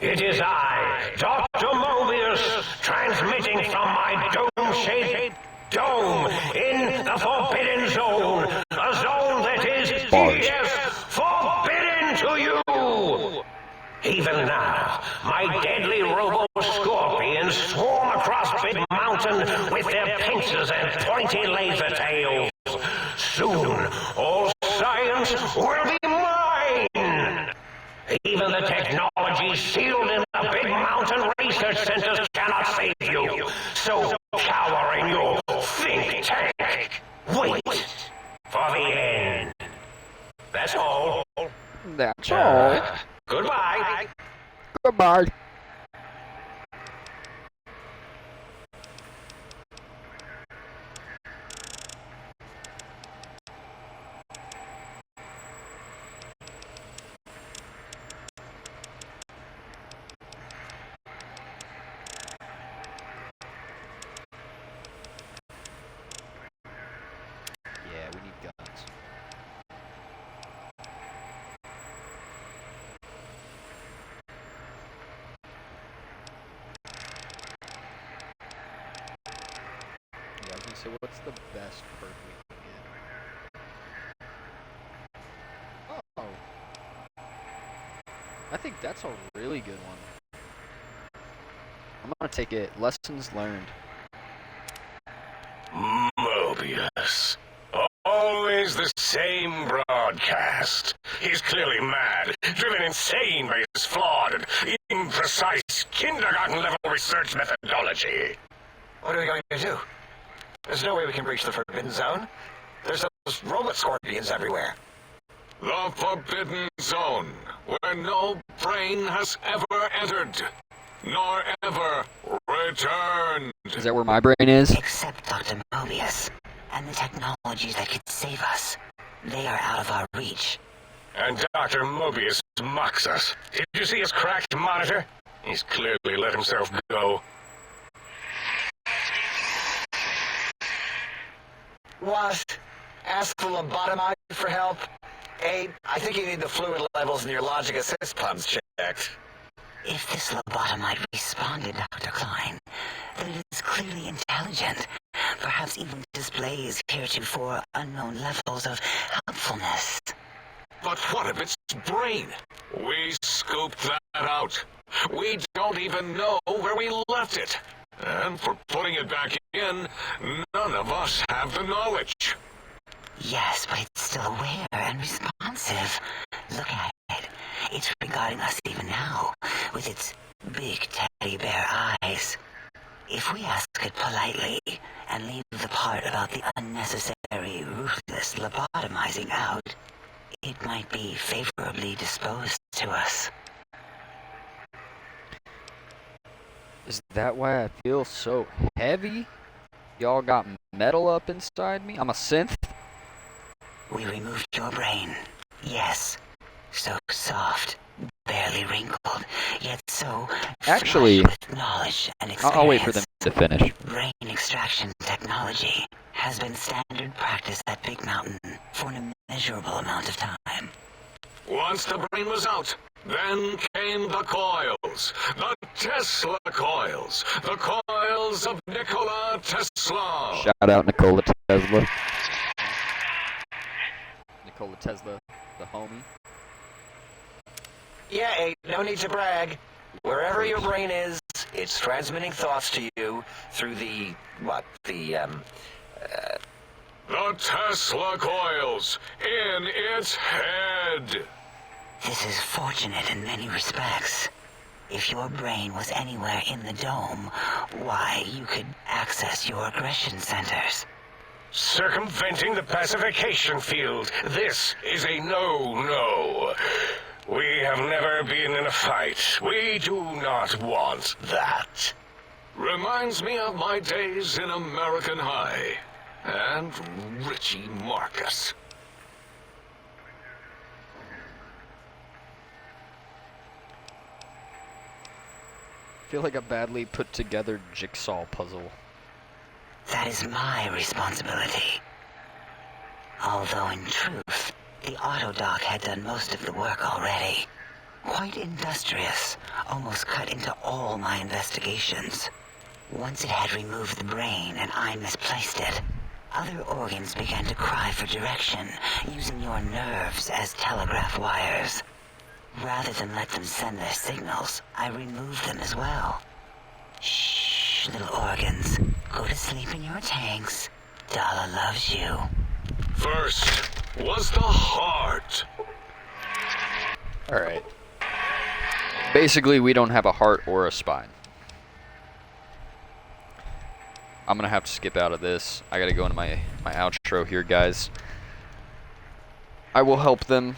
It is I, Dr. Mobius, transmitting from my dome-shaped dome in the Forbidden Zone, a zone that is, yes, forbidden to you! Even now, my deadly robo-scorpions swarm across Big Mountain with their pincers and pointy laser tails. Soon, all science will be mine! Even the technology sealed in the Big Mountain research centers cannot save you. So cower in your think tank. Wait for the end. That's all. That's all. Goodbye. Goodbye. Yeah, we need guns. Yeah, I was gonna say, what's the best perk we can get? Oh. I think that's a really good one. I'm gonna take it. Lessons learned. Mobius. Always the same broadcast. He's clearly mad, driven insane by his flawed and imprecise kindergarten-level research methodology. What are we going to do? There's no way we can breach the Forbidden Zone. There's those robot scorpions everywhere. The Forbidden Zone, where no brain has ever entered, nor ever returned. Is that where my brain is? Except Dr. Mobius and the technologies that could save us. They are out of our reach. And Dr. Mobius mocks us. Did you see his cracked monitor? He's clearly let himself go. What? Ask the lobotomite for help? Hey, I think you need the fluid levels in your logic assist pumps checked. If this lobotomite responded, Dr. Klein, then it is clearly intelligent. Perhaps even displays heretofore unknown levels of helpfulness. But what of its brain? We scooped that out. We don't even know where we left it. And for putting it back in, none of us have the knowledge. Yes, but it's still aware and responsive. Look at it. It's regarding us even now, with its big teddy bear eyes. If we ask it politely, and leave the part about the unnecessary, ruthless lobotomizing out, it might be favorably disposed to us. Is that why I feel so heavy? Y'all got metal up inside me? I'm a synth? We removed your brain. Yes. So soft, barely wrinkled, yet so Actually, flush with knowledge and experience. I'll wait for them to finish. Brain extraction technology has been standard practice at Big Mountain for an immeasurable amount of time. Once the brain was out, then came the coils. The Tesla coils. The coils of Nikola Tesla. Shout out Nikola Tesla. Nikola Tesla, the homie. Yeah, hey, no need to brag. Wherever your brain is, it's transmitting thoughts to you through the, The Tesla coils in its head. This is fortunate in many respects. If your brain was anywhere in the dome, why, you could access your aggression centers. Circumventing the pacification field. This is a no-no. We have never been in a fight. We do not want that. Reminds me of my days in American High. And Richie Marcus. I feel like a badly put together jigsaw puzzle. That is my responsibility. Although in truth, the Autodoc had done most of the work already. Quite industrious, almost cut into all my investigations. Once it had removed the brain and I misplaced it, other organs began to cry for direction, using your nerves as telegraph wires. Rather than let them send their signals, I removed them as well. Shh, little organs. Go to sleep in your tanks. Dala loves you. First was the heart. Alright. Basically, we don't have a heart or a spine. I'm gonna have to skip out of this. I gotta go into my outro here, guys. I will help them.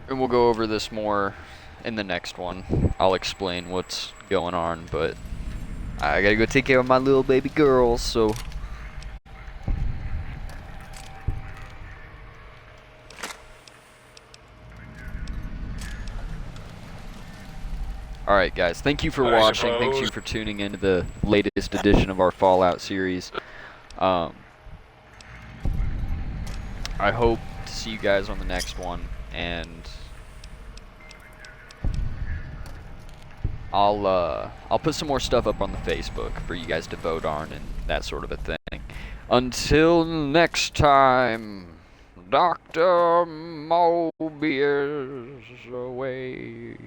And we'll go over this more in the next one. I'll explain what's going on, but I gotta go take care of my little baby girls, so... Alright guys, thank you for watching, thank you for tuning into the latest edition of our Fallout series. I hope to see you guys on the next one, and I'll put some more stuff up on the Facebook for you guys to vote on and that sort of a thing. Until next time, Dr. Mobius away.